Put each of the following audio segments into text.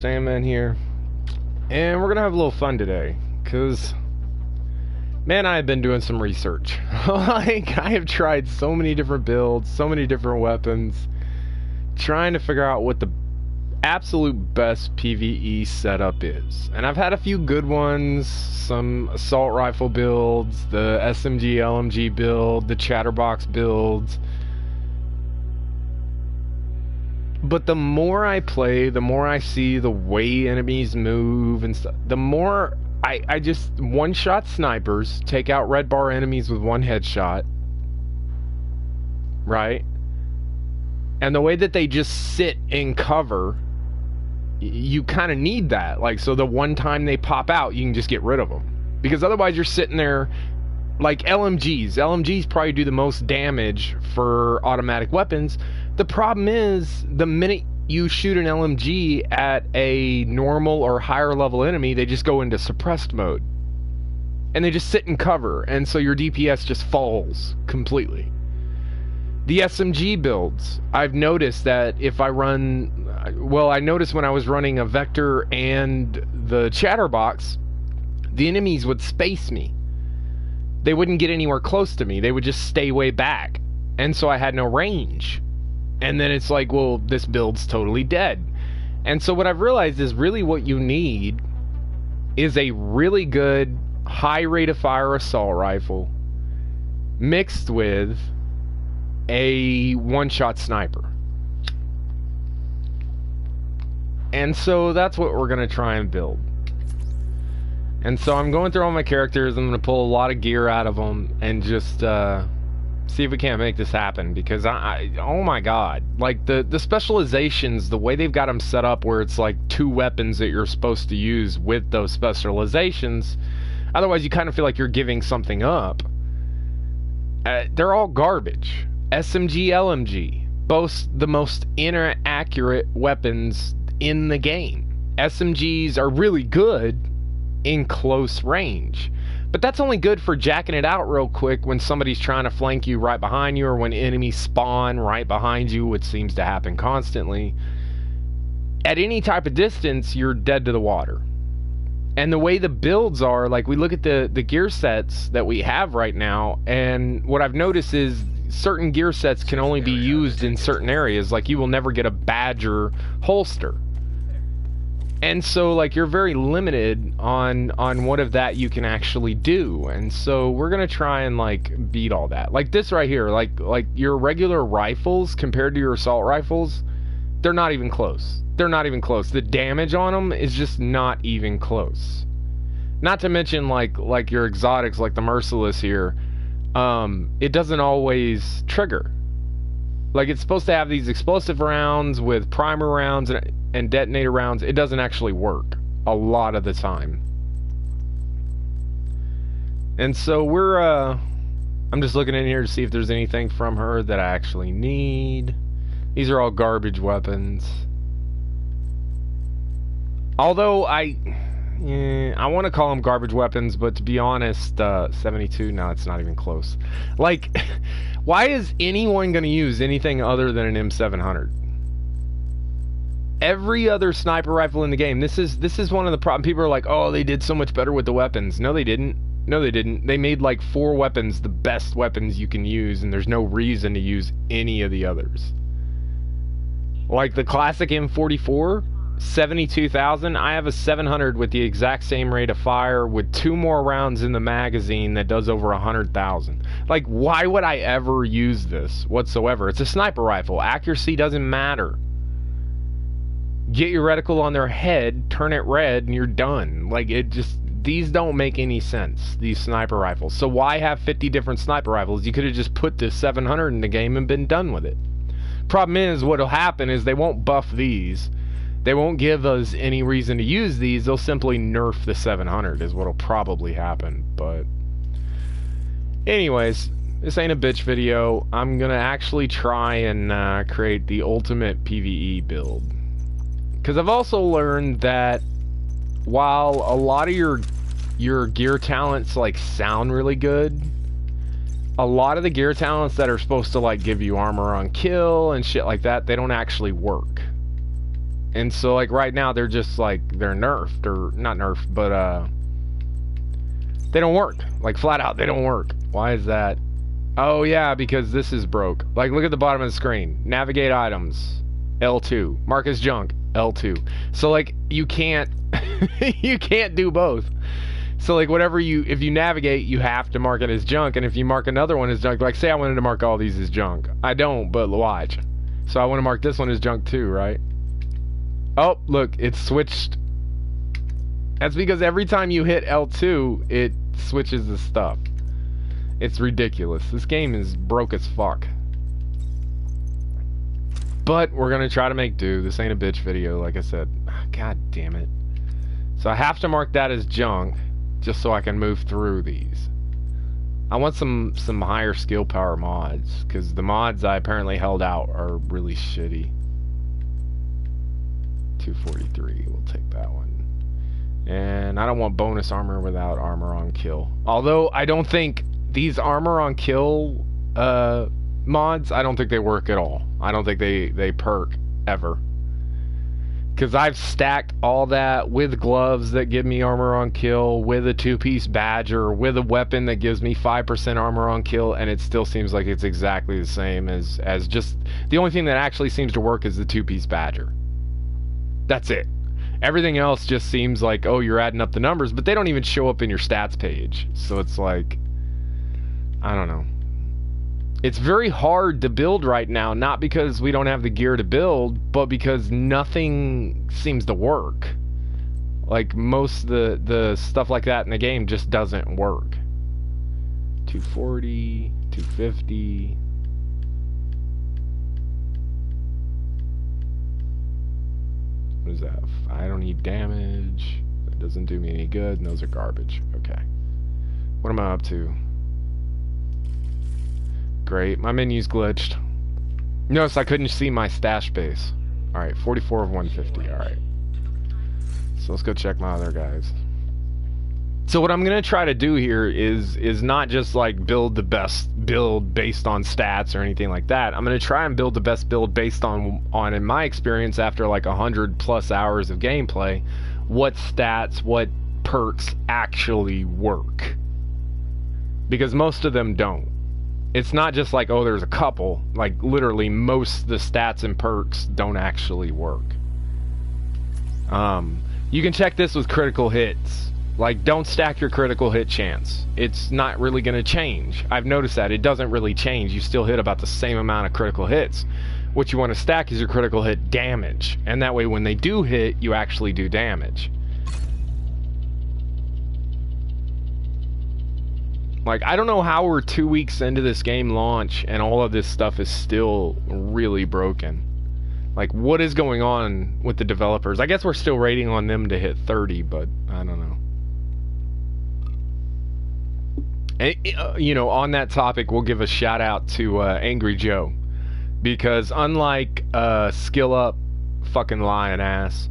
Sandman here, and we're gonna have a little fun today, cause man, I have been doing some research. Like, I have tried so many different builds, so many different weapons, trying to figure out what the absolute best PvE setup is. And I've had a few good ones, some assault rifle builds, the SMG LMG build, the chatterbox builds. But the more I play, the more I see the way enemies move and stuff, the more I just one-shot snipers, take out red bar enemies with one headshot, right? And the way that they just sit in cover, you kind of need that. Like, so the one time they pop out, you can just get rid of them. Because otherwise you're sitting there like LMGs. LMGs probably do the most damage for automatic weapons. The problem is, the minute you shoot an LMG at a normal or higher level enemy, they just go into suppressed mode. And they just sit in cover, and so your DPS just falls completely. The SMG builds, I've noticed that if I run... Well, I noticed when I was running a Vector and the Chatterbox, the enemies would space me. They wouldn't get anywhere close to me. They would just stay way back. And so I had no range. And then it's like, well, this build's totally dead. And so what I've realized is really what you need is a really good high rate of fire assault rifle mixed with a one-shot sniper. And so that's what we're going to try and build. And so I'm going through all my characters. I'm going to pull a lot of gear out of them and just see if we can't make this happen, because oh my god, like the specializations, the way they've got them set up where it's like two weapons that you're supposed to use with those specializations, otherwise you kind of feel like you're giving something up. They're all garbage. SMG LMG boasts the most inaccurate weapons in the game. SMGs are really good in close range, but that's only good for jacking it out real quick when somebody's trying to flank you right behind you, or when enemies spawn right behind you, which seems to happen constantly. At any type of distance, you're dead to the water. And the way the builds are, like, we look at the gear sets that we have right now, and what I've noticed is certain gear sets can only be used in certain areas. Like, you will never get a Badger holster. And so, like, you're very limited on what of that you can actually do. And so we're gonna try and, like, beat all that. Like this right here, like your regular rifles compared to your assault rifles, they're not even close. They're not even close. The damage on them is just not even close. Not to mention, like your exotics, like the Merciless here, it doesn't always trigger. Like, it's supposed to have these explosive rounds with primer rounds and detonator rounds. It doesn't actually work a lot of the time. And so we're I'm just looking in here to see if there's anything from her that I actually need. These are all garbage weapons. Although I want to call them garbage weapons, but to be honest, 72, no, it's not even close. Like, why is anyone going to use anything other than an M700? Every other sniper rifle in the game, this is one of the problems. People are like, oh, they did so much better with the weapons. No, they didn't. No, they didn't. They made like 4 weapons the best weapons you can use, and there's no reason to use any of the others. Like the classic M44, 72,000. I have a 700 with the exact same rate of fire with 2 more rounds in the magazine that does over 100,000. Like, why would I ever use this whatsoever? It's a sniper rifle. Accuracy doesn't matter. Get your reticle on their head, turn it red, and you're done. Like, it just... These don't make any sense, these sniper rifles. So why have 50 different sniper rifles? You could have just put this 700 in the game and been done with it. Problem is, what'll happen is they won't buff these. They won't give us any reason to use these. They'll simply nerf the 700 is what'll probably happen. But anyways, this ain't a bitch video. I'm gonna actually try and create the ultimate PvE build. Because I've also learned that while a lot of your gear talents like sound really good, a lot of the gear talents that are supposed to like give you armor on kill and shit like that, they don't actually work. And so, like, right now, they're just, like, they're nerfed, or not nerfed, but, they don't work. Like, flat out, they don't work. Why is that? Oh, yeah, because this is broke. Like, look at the bottom of the screen. Navigate items, L2. Mark as junk, L2. So, like, you can't, you can't do both. So, like, whatever if you navigate, you have to mark it as junk, and if you mark another one as junk, like, say I wanted to mark all these as junk. I don't, but watch. So I want to mark this one as junk too, right? Oh, look, it's switched. That's because every time you hit L2, it switches the stuff. It's ridiculous. This game is broke as fuck. But we're gonna try to make do. This ain't a bitch video, like I said. God damn it. So I have to mark that as junk, just so I can move through these. I want some higher skill power mods, because the mods I apparently held out are really shitty. 243, we'll take that one. And I don't want bonus armor without armor on kill. Although I don't think these armor on kill mods, I don't think they work at all. I don't think they perk ever. Because I've stacked all that with gloves that give me armor on kill, with a two-piece badger, with a weapon that gives me 5% armor on kill, and it still seems like it's exactly the same as just... The only thing that actually seems to work is the two-piece badger. That's it. Everything else just seems like, oh, you're adding up the numbers, but they don't even show up in your stats page. So it's like... I don't know. It's very hard to build right now, not because we don't have the gear to build, but because nothing seems to work. Like, most of the stuff like that in the game just doesn't work. 240, 250. What is that? I don't need damage. That doesn't do me any good, and those are garbage. Okay. What am I up to? Great, my menu's glitched. Notice I couldn't see my stash space. Alright, 44 of 150, alright. So let's go check my other guys. So what I'm gonna try to do here is not just like build the best build based on stats or anything like that. I'm gonna try and build the best build based on in my experience after like 100+ hours of gameplay, what stats, what perks actually work. Because most of them don't. It's not just like, oh, there's a couple. Like, literally, most of the stats and perks don't actually work. You can check this with critical hits. Like, don't stack your critical hit chance. It's not really going to change. I've noticed that. It doesn't really change. You still hit about the same amount of critical hits. What you want to stack is your critical hit damage. And that way, when they do hit, you actually do damage. Like, I don't know how we're 2 weeks into this game launch and all of this stuff is still really broken. Like, what is going on with the developers? I guess we're still waiting on them to hit 30, but I don't know. And, you know, on that topic, we'll give a shout out to Angry Joe. Because unlike Skill Up fucking lying ass,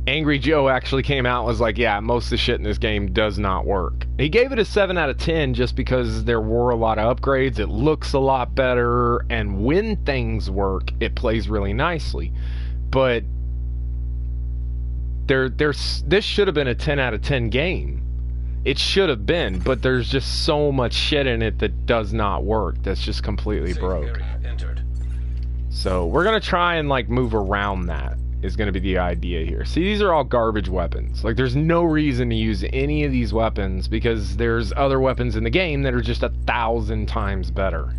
Angry Joe actually came out and was like, yeah, most of the shit in this game does not work. He gave it a 7 out of 10 just because there were a lot of upgrades, it looks a lot better, and when things work, it plays really nicely. But this should have been a 10 out of 10 game. It should have been, but there's just so much shit in it that does not work. That's just completely broke. So we're gonna try and like move around that. Is going to be the idea here. See, these are all garbage weapons. Like, there's no reason to use any of these weapons because there's other weapons in the game that are just 1,000 times better.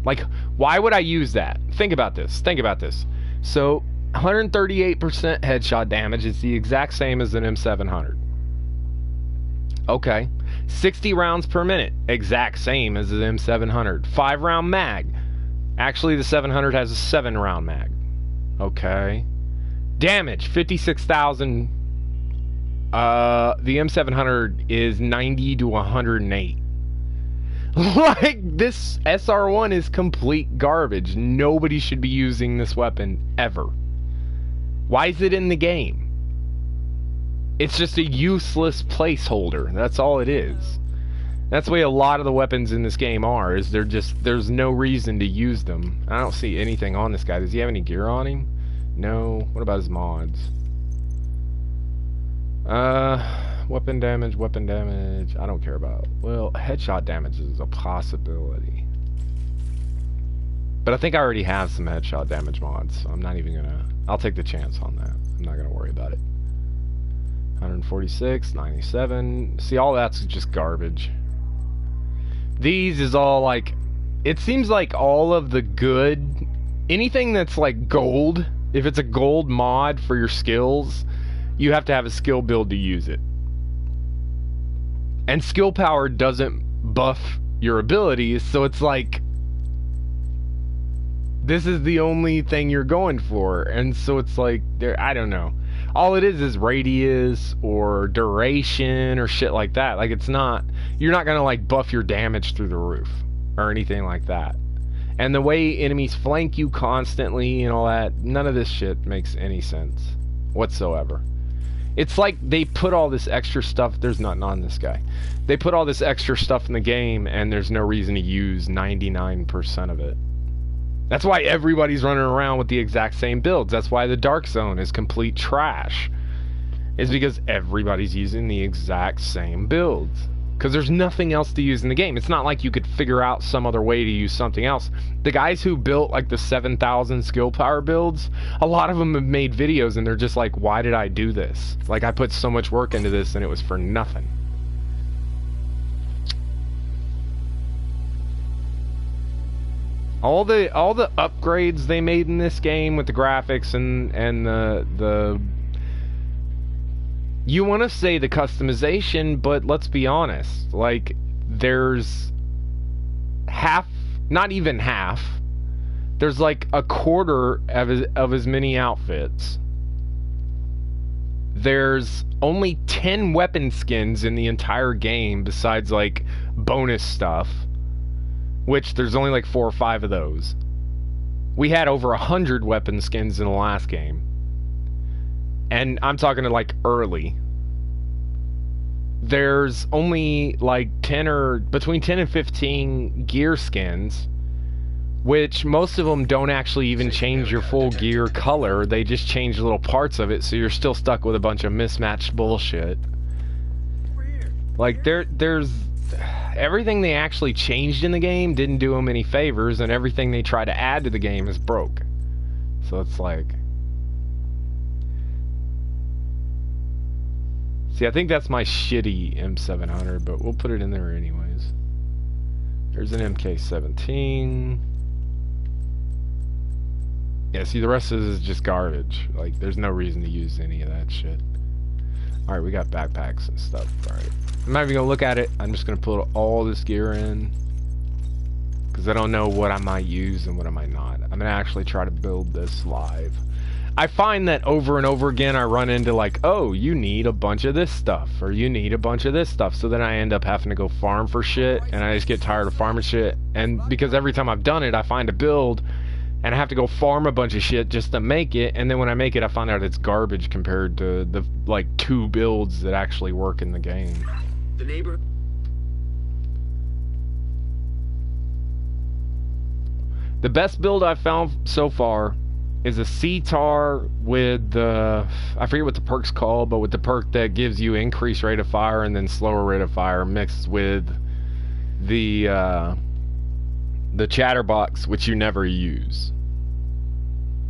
Like, why would I use that? Think about this. Think about this. So, 138% headshot damage is the exact same as an M700. Okay. 60 rounds per minute. Exact same as an M700. 5-round mag. Actually, the 700 has a 7-round mag. Okay. Damage, 56,000. The M700 is 90 to 108. Like, this SR1 is complete garbage. Nobody should be using this weapon, ever. Why is it in the game? It's just a useless placeholder. That's all it is. That's the way a lot of the weapons in this game are, is there's no reason to use them. I don't see anything on this guy. Does he have any gear on him? No. What about his mods? Weapon damage, weapon damage. I don't care about. Well, headshot damage is a possibility. But I think I already have some headshot damage mods, so I'm not even gonna... I'll take the chance on that. I'm not gonna worry about it. 146, 97. See, all that's just garbage. These is all like... It seems like all of the good... Anything that's like gold, if it's a gold mod for your skills, you have to have a skill build to use it. And skill power doesn't buff your abilities, so it's like... This is the only thing you're going for, and so it's like, I don't know. All it is radius or duration or shit like that. Like, it's not, you're not gonna like buff your damage through the roof or anything like that. And the way enemies flank you constantly and all that, none of this shit makes any sense whatsoever. It's like they put all this extra stuff, there's nothing on this guy. They put all this extra stuff in the game and there's no reason to use 99% of it. That's why everybody's running around with the exact same builds. That's why the Dark Zone is complete trash. It's because everybody's using the exact same builds. Because there's nothing else to use in the game. It's not like you could figure out some other way to use something else. The guys who built like the 7,000 skill power builds, a lot of them have made videos and they're just like, why did I do this? Like, I put so much work into this and it was for nothing. All the upgrades they made in this game with the graphics and the you want to say the customization, but let's be honest, like, there's half, not even half, there's like a quarter of as many outfits. There's only 10 weapon skins in the entire game besides like bonus stuff, which there's only like 4 or 5 of those. We had over 100 weapon skins in the last game. And I'm talking to like early. There's only like 10 or between 10 and 15 gear skins, which most of them don't actually even change your full gear color. They just change little parts of it, so you're still stuck with a bunch of mismatched bullshit. Like there's everything they actually changed in the game didn't do them any favors, and everything they try to add to the game is broke. So it's like... See, I think that's my shitty M700, but we'll put it in there anyways. There's an MK17. Yeah, see, the rest of this is just garbage. Like, there's no reason to use any of that shit. Alright, we got backpacks and stuff. Alright. I'm not even gonna look at it. I'm just gonna put all this gear in, because I don't know what I might use and what I might not. I'm gonna actually try to build this live. I find that over and over again I run into like, oh, you need a bunch of this stuff, or you need a bunch of this stuff, so then I end up having to go farm for shit, and I just get tired of farming shit. And because every time I've done it, I find a build and I have to go farm a bunch of shit just to make it, and then when I make it I find out it's garbage compared to the like 2 builds that actually work in the game. The neighbor. The best build I've found so far is a C-Tar with the, I forget what the perk's called, but with the perk that gives you increased rate of fire and then slower rate of fire, mixed with the chatterbox, which you never use,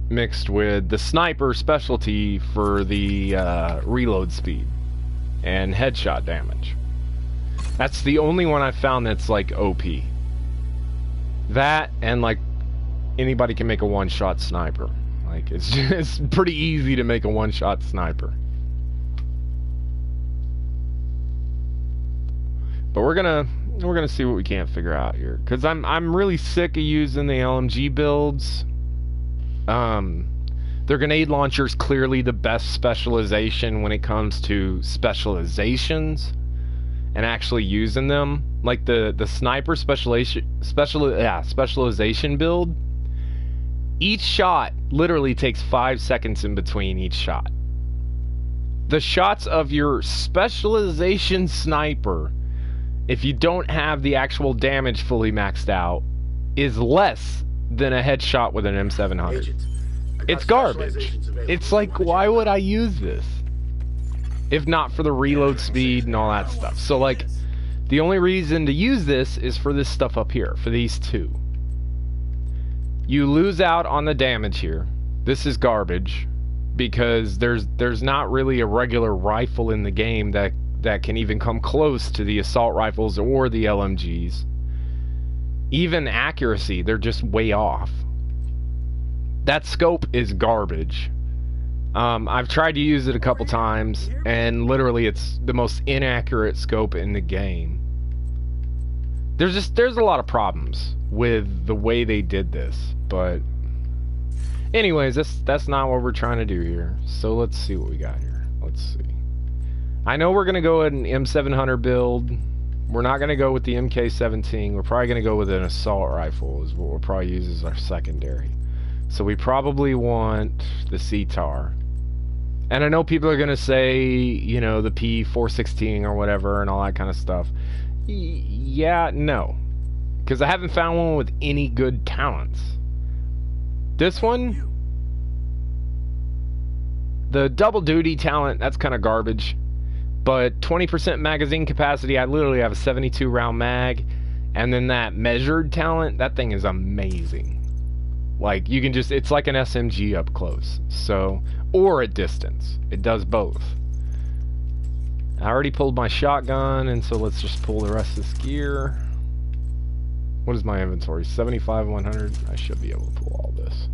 mixed with the sniper specialty for the reload speed and headshot damage. That's the only one I've found that's like OP. That, and like anybody can make a one-shot sniper. Like, it's pretty easy to make a one-shot sniper. But we're gonna see what we can't figure out here, because I'm really sick of using the LMG builds. Their grenade launcher is clearly the best specialization when it comes to specializations and actually using them. Like the sniper specialization build, each shot literally takes 5 seconds in between each shot. The shots of your specialization sniper, if you don't have the actual damage fully maxed out, is less than a headshot with an M700. Agent, It's garbage. It's like, why would I use this? If not for the reload speed and all that stuff. So, like, the only reason to use this is for this stuff up here, for these two. You lose out on the damage here. This is garbage, because there's not really a regular rifle in the game that can even come close to the assault rifles or the LMGs. Even accuracy, they're just way off. That scope is garbage. I've tried to use it a couple times, and literally it's the most inaccurate scope in the game. There's a lot of problems with the way they did this, but anyways, that's not what we're trying to do here. So let's see what we got here. Let's see. I know we're gonna go with an M700 build. We're not gonna go with the MK17. We're probably gonna go with an assault rifle is what we'll probably use as our secondary. So we probably want the CTAR. And I know people are gonna say, you know, the P416 or whatever and all that kind of stuff. Yeah, no. Because I haven't found one with any good talents. This one, the double duty talent, that's kind of garbage. But 20% magazine capacity, I literally have a 72 round mag. And then that measured talent, that thing is amazing. Like, you can just, it's like an SMG up close. So, or at distance. It does both. I already pulled my shotgun, and so let's just pull the rest of this gear. What is my inventory? 75, 100? I should be able to pull all this.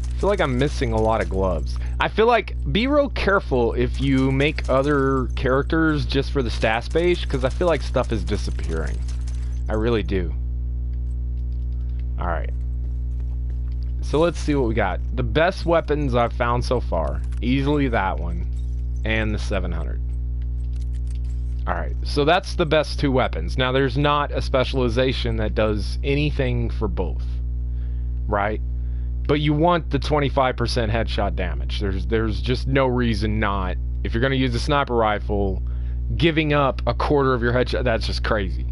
I feel like I'm missing a lot of gloves. I feel like, be real careful if you make other characters just for the stat space, because I feel like stuff is disappearing. I really do. Alright. So let's see what we got. The best weapons I've found so far. Easily that one. And the 700. Alright, so that's the best two weapons. Now there's not a specialization that does anything for both. Right? But you want the 25% headshot damage. There's just no reason not. If you're going to use a sniper rifle, giving up a quarter of your headshot, that's just crazy.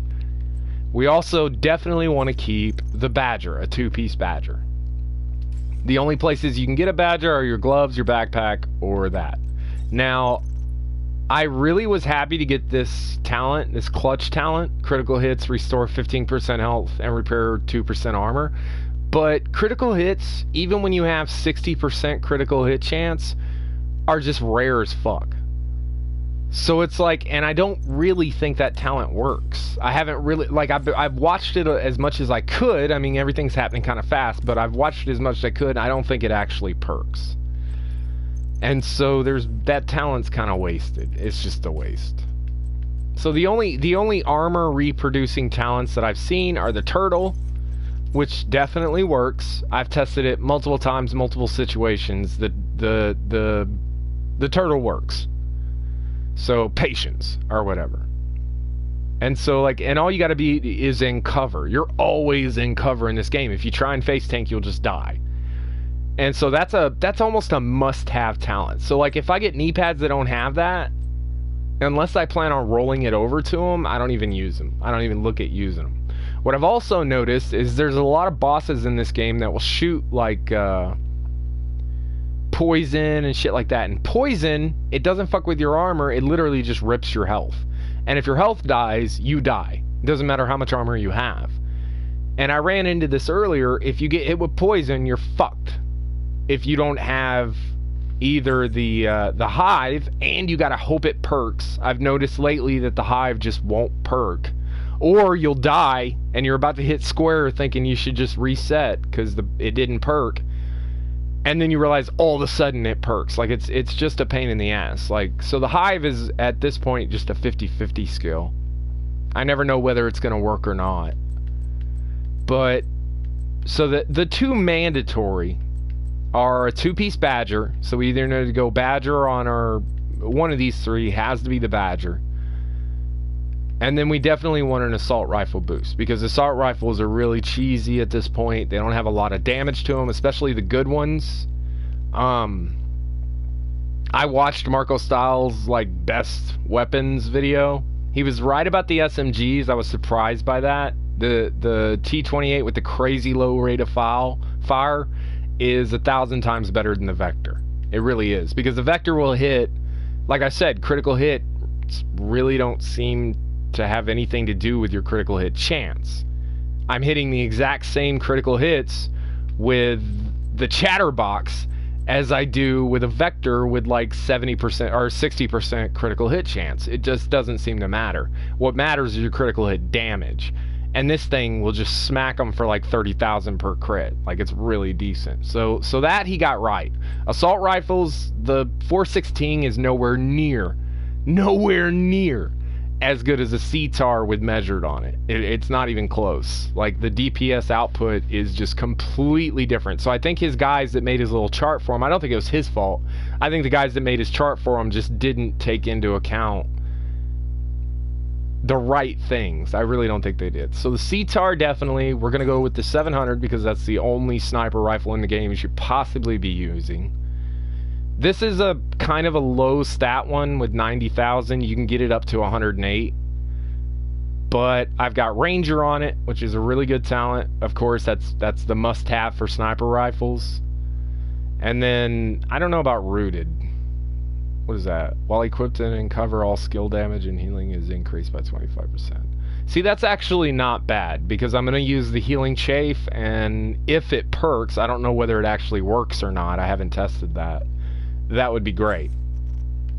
We also definitely want to keep the Badger, a two-piece Badger. The only places you can get a Badger are your gloves, your backpack, or that. Now, I really was happy to get this talent, this clutch talent. Critical hits restore 15% health and repair 2% armor. But critical hits, even when you have 60% critical hit chance, are just rare as fuck. So it's like, and I don't really think that talent works. I haven't really, like, I've watched it as much as I could. I mean, everything's happening kind of fast, but I've watched it as much as I could. I don't think it actually perks. And so that talent's kind of wasted. It's just a waste. So the only armor reproducing talents that I've seen are the turtle, which definitely works. I've tested it multiple times, multiple situations. The turtle works. So patience or whatever. And so, like, and all you got to be is in cover. You're always in cover in this game. If you try and face tank, you'll just die. And so that's almost a must-have talent. So, like, if I get knee pads that don't have that, unless I plan on rolling it over to them, I don't even use them. I don't even look at using them. What I've also noticed is there's a lot of bosses in this game that will shoot, like, poison and shit like that. And poison, it doesn't fuck with your armor. It literally just rips your health. And if your health dies, you die. It doesn't matter how much armor you have. And I ran into this earlier. If you get hit with poison, you're fucked. If you don't have either the hive, and you gotta hope it perks. I've noticed lately that the hive just won't perk. Or you'll die, and you're about to hit square thinking you should just reset because it didn't perk. And then you realize all of a sudden it perks. Like, it's just a pain in the ass. Like, so the hive is, at this point, just a 50-50 skill. I never know whether it's going to work or not. But, so the two mandatory are a two-piece Badger. So we either need to go Badger on our... One of these three has to be the Badger. And then we definitely want an assault rifle boost, because assault rifles are really cheesy at this point. They don't have a lot of damage to them, especially the good ones. I watched Marco Styles' like best weapons video. He was right about the SMGs. I was surprised by that. The T28 with the crazy low rate of fire is 1,000 times better than the Vector. It really is, because the Vector will hit, like I said, critical hits really don't seem to have anything to do with your critical hit chance. I'm hitting the exact same critical hits with the Chatterbox as I do with a Vector with like 70% or 60% critical hit chance. It just doesn't seem to matter. What matters is your critical hit damage. And this thing will just smack them for like 30,000 per crit. Like, it's really decent. So that he got right. Assault rifles, the 416 is nowhere near as good as a CTAR with measured on it. It's not even close. Like, the DPS output is just completely different. So I think his guys that made his little chart for him, I don't think it was his fault. I think the guys that made his chart for him just didn't take into account the right things. I really don't think they did. So the CTAR, definitely, we're going to go with the 700 because that's the only sniper rifle in the game you should possibly be using. This is a kind of a low stat one with 90,000. You can get it up to 108. But I've got Ranger on it, which is a really good talent. Of course, that's the must-have for sniper rifles. And then, I don't know about Rooted. What is that? While equipped and cover, all skill damage and healing is increased by 25%. See, that's actually not bad, because I'm going to use the healing chafe, and if it perks, I don't know whether it actually works or not. I haven't tested that. That would be great.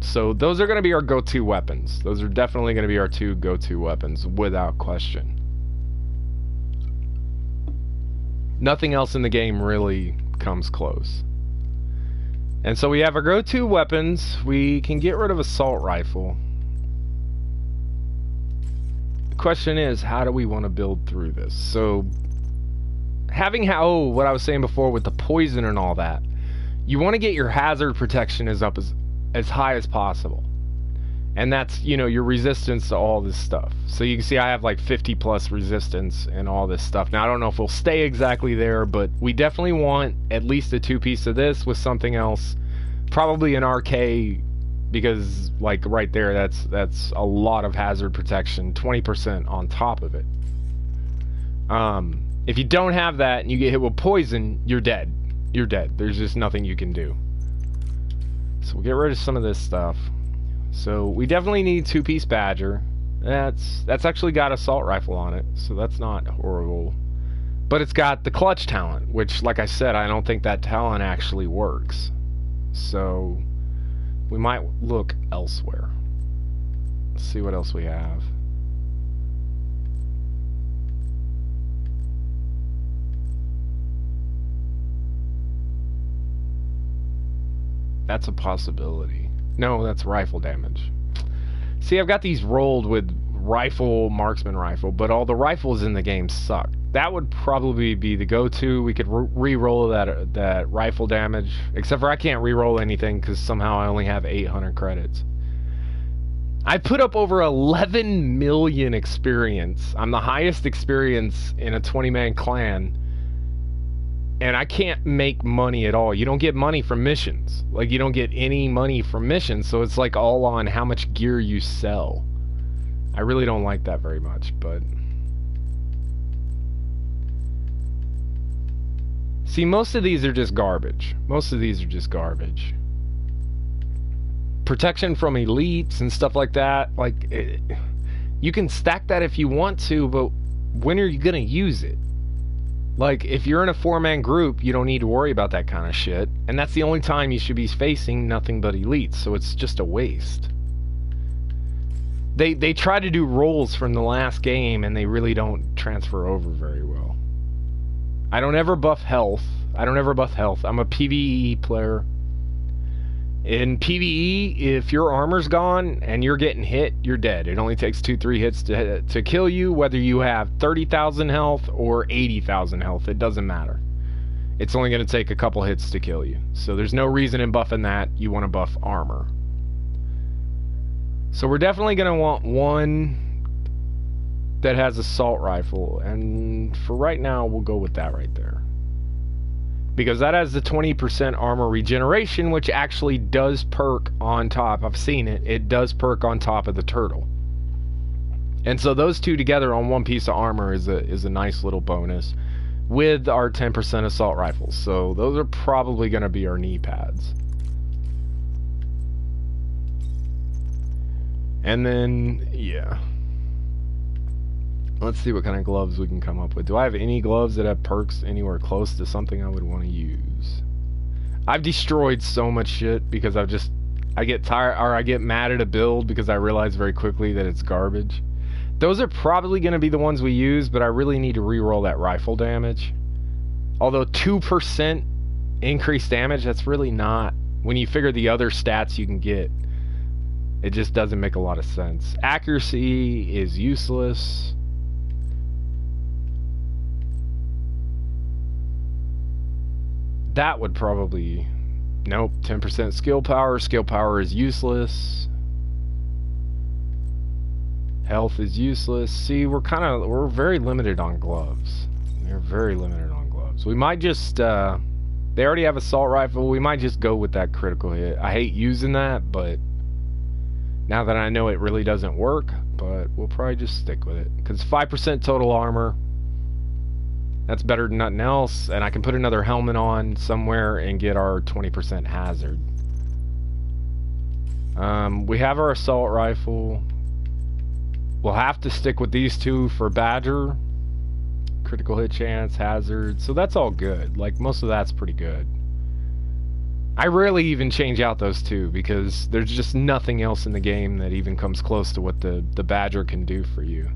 So those are going to be our go-to weapons. Those are definitely going to be our two go-to weapons, without question. Nothing else in the game really comes close. And so we have our go-to weapons. We can get rid of assault rifle. The question is, how do we want to build through this? So, what I was saying before with the poison and all that, you want to get your hazard protection as high as possible. And that's, you know, your resistance to all this stuff. So you can see I have like 50 plus resistance and all this stuff. Now I don't know if we'll stay exactly there, but we definitely want at least a 2-piece of this with something else. Probably an RK, because like right there, that's a lot of hazard protection, 20% on top of it. If you don't have that and you get hit with poison, you're dead. You're dead. There's just nothing you can do. So we'll get rid of some of this stuff. So we definitely need 2-piece Badger. That's actually got assault rifle on it, so that's not horrible. But it's got the clutch talent, which, like I said, I don't think that talent actually works. So we might look elsewhere. Let's see what else we have. That's a possibility. No, that's rifle damage. See, I've got these rolled with rifle, marksman rifle, but all the rifles in the game suck. That would probably be the go-to. We could re-roll that rifle damage, except for I can't re-roll anything because somehow I only have 800 credits. I put up over 11 million experience. I'm the highest experience in a 20-man clan. And I can't make money at all. You don't get money from missions. Like, you don't get any money from missions, so it's like all on how much gear you sell. I really don't like that very much, but... See, most of these are just garbage. Most of these are just garbage. Protection from elites and stuff like that, like, you can stack that if you want to, but when are you gonna use it? Like, if you're in a 4-man group, you don't need to worry about that kind of shit. And that's the only time you should be facing nothing but elites, so it's just a waste. They try to do rolls from the last game, and they really don't transfer over very well. I don't ever buff health. I'm a PvE player. In PvE, if your armor's gone and you're getting hit, you're dead. It only takes 2-3 hits to kill you, whether you have 30,000 health or 80,000 health. It doesn't matter. It's only going to take a couple hits to kill you. So there's no reason in buffing that. You want to buff armor. So we're definitely going to want one that has assault rifle. And for right now, we'll go with that right there. Because that has the 20% armor regeneration, which actually does perk on top. I've seen it. It does perk on top of the turtle. And so those two together on one piece of armor is a nice little bonus. with our 10% assault rifles. So those are probably going to be our knee pads. And then, yeah. Let's see what kind of gloves we can come up with. Do I have any gloves that have perks anywhere close to something I would want to use? I've destroyed so much shit because I get tired, or I get mad at a build because I realize very quickly that it's garbage. Those are probably going to be the ones we use, but I really need to reroll that rifle damage. Although 2% increased damage, that's really not, when you figure the other stats you can get, it just doesn't make a lot of sense. Accuracy is useless. That would probably, nope, 10% skill power. Skill power is useless. Health is useless. See, we're very limited on gloves. We're very limited on gloves. We might just, they already have assault rifle. We might just go with that critical hit. I hate using that, but now that I know it really doesn't work, but we'll probably just stick with it. Because 5% total armor, that's better than nothing else. And I can put another helmet on somewhere and get our 20% hazard. We have our assault rifle. We'll have to stick with these two for Badger. Critical hit chance, hazard. So that's all good. Like, most of that's pretty good. I rarely even change out those two because there's just nothing else in the game that even comes close to what the Badger can do for you.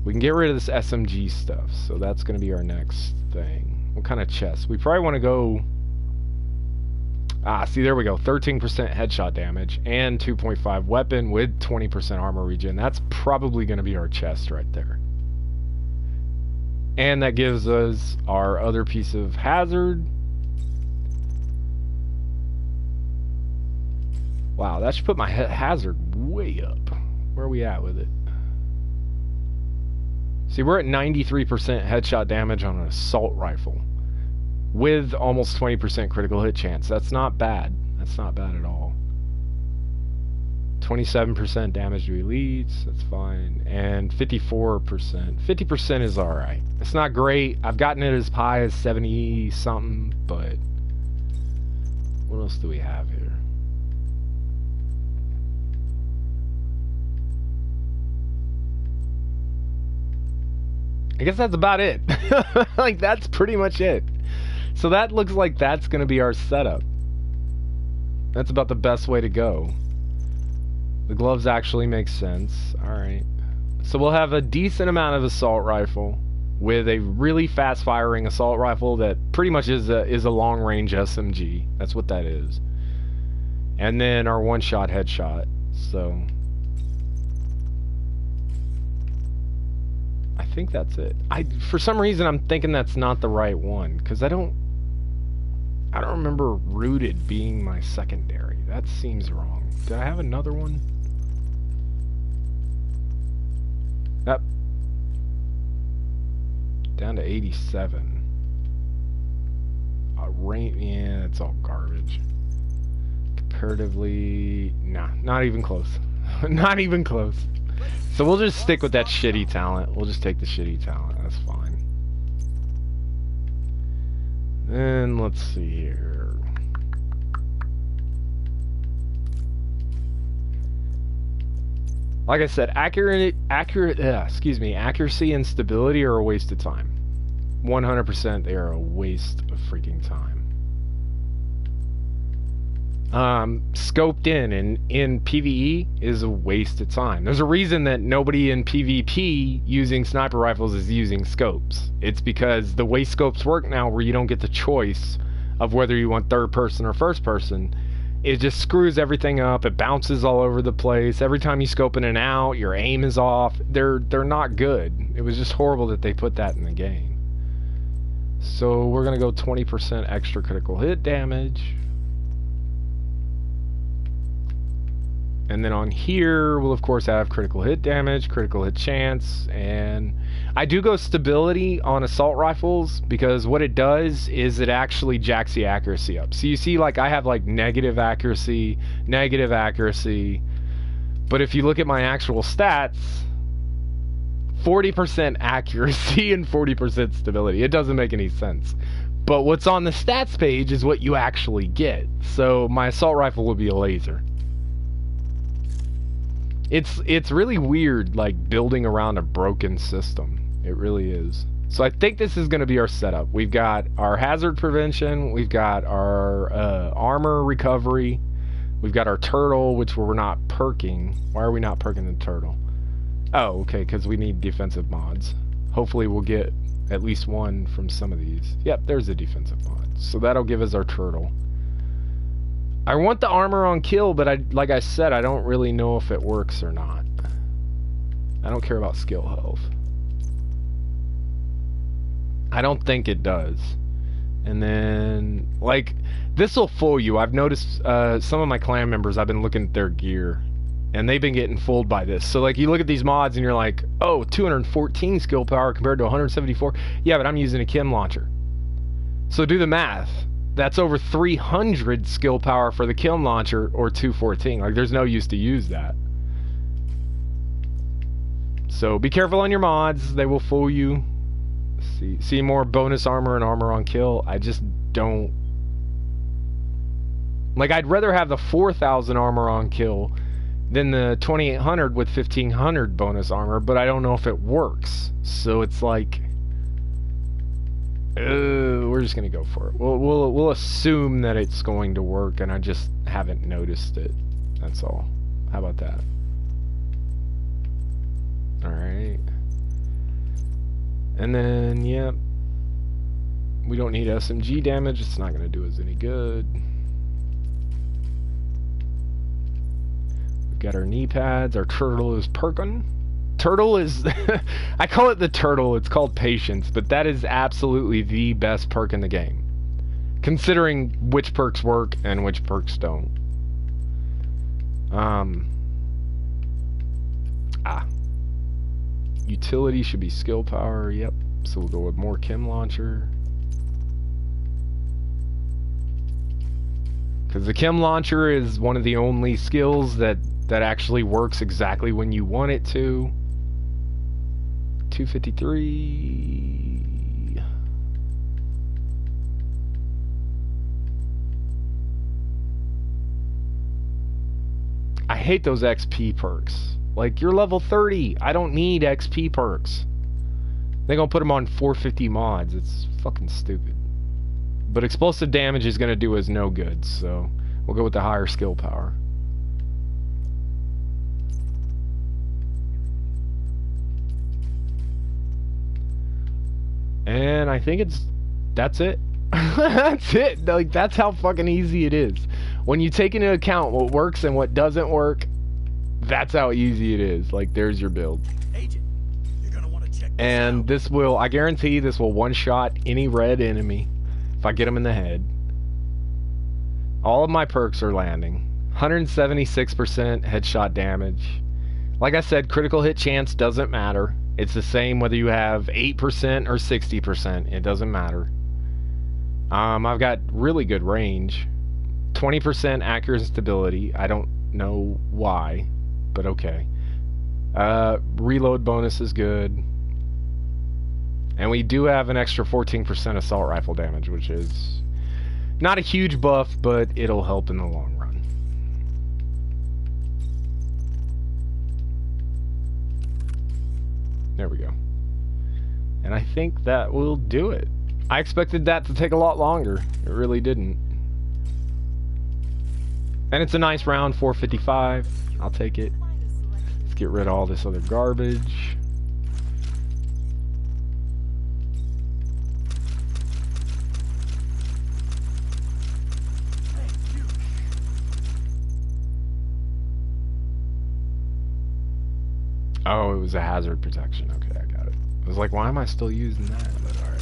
We can get rid of this SMG stuff, so that's going to be our next thing. What kind of chest? We probably want to go... Ah, see, there we go. 13% headshot damage and 2.5 weapon with 20% armor regen. That's probably going to be our chest right there. And that gives us our other piece of hazard. Wow, that should put my hazard way up. Where are we at with it? See, we're at 93% headshot damage on an assault rifle with almost 20% critical hit chance. That's not bad. That's not bad at all. 27% damage to elites. That's fine. And 54%. 50% is alright. It's not great. I've gotten it as high as 70 something, but what else do we have here? I guess that's about it. Like, that's pretty much it. So that looks like that's going to be our setup. That's about the best way to go. The gloves actually make sense. Alright. So we'll have a decent amount of assault rifle with a really fast firing assault rifle that pretty much is a long range SMG. That's what that is. And then our one-shot headshot. So I think that's it. For some reason I'm thinking that's not the right one because I don't remember rooted being my secondary. That seems wrong. Did I have another one? Yep. Down to 87. Yeah, it's all garbage. Comparatively, nah, not even close. Not even close. So we'll just stick with that shitty talent. We'll just take the shitty talent. That's fine. And let's see here. Like I said, accuracy and stability are a waste of time. 100% they are a waste of freaking time. Scoped in PvE is a waste of time. There's a reason that nobody in PvP using sniper rifles is using scopes. It's because the way scopes work now, where you don't get the choice of whether you want third person or first person, it just screws everything up. It bounces all over the place. Every time you scope in and out, your aim is off. They're not good. It was just horrible that they put that in the game. So we're gonna go 20% extra critical hit damage. And then on here, we'll of course have critical hit damage, critical hit chance, and I do go stability on assault rifles because what it does is it actually jacks the accuracy up. So you see, like, I have like negative accuracy, but if you look at my actual stats, 40% accuracy and 40% stability. It doesn't make any sense. But what's on the stats page is what you actually get. So my assault rifle will be a laser. It's really weird, like, building around a broken system. It really is. So I think this is going to be our setup. We've got our hazard prevention. We've got our armor recovery. We've got our turtle, which we're not perking. Why are we not perking the turtle? Oh, okay, because we need defensive mods. Hopefully we'll get at least one from some of these. Yep, there's a defensive mod. So that'll give us our turtle. I want the armor on kill, but like I said, I don't really know if it works or not. I don't care about skill health. I don't think it does. And then, like, this will fool you. I've noticed some of my clan members, I've been looking at their gear, and they've been getting fooled by this. So, like, you look at these mods, and you're like, oh, 214 skill power compared to 174. Yeah, but I'm using a chem launcher. So do the math. That's over 300 skill power for the kiln launcher, or 214. Like, there's no use to use that. So be careful on your mods. They will fool you. See more bonus armor and armor on kill. I just don't... Like, I'd rather have the 4,000 armor on kill than the 2,800 with 1,500 bonus armor, but I don't know if it works. So it's like... we're just gonna go for it. We'll assume that it's going to work, and I just haven't noticed it. That's all. How about that? Alright. And then, yep. We don't need SMG damage. It's not gonna do us any good. We've got our knee pads. Our turtle is perkin'. Turtle is... I call it the turtle. It's called patience, but that is absolutely the best perk in the game, considering which perks work and which perks don't. Utility should be skill power. Yep. So we'll go with more chem launcher, because the chem launcher is one of the only skills that actually works exactly when you want it to. 253. I hate those XP perks. Like, you're level 30. I don't need XP perks. They're gonna put them on 450 mods. It's fucking stupid. But explosive damage is gonna do us no good, so we'll go with the higher skill power. And I think that's it. That's it. Like, that's how fucking easy it is. When you take into account what works and what doesn't work, that's how easy it is. Like, there's your build. Agent, you're gonna want to check this and out. This will, I guarantee this will one-shot any red enemy if I get them in the head. All of my perks are landing. 176% headshot damage. Like I said, critical hit chance doesn't matter. It's the same whether you have 8% or 60%. It doesn't matter. I've got really good range. 20% accuracy and stability. I don't know why, but okay. Reload bonus is good. And we do have an extra 14% assault rifle damage, which is not a huge buff, but it'll help in the long run. There we go. And I think that will do it. I expected that to take a lot longer. It really didn't. And it's a nice round, 455. I'll take it. Let's get rid of all this other garbage. Oh, it was a hazard protection. Okay, I got it. I was like, why am I still using that? But alright.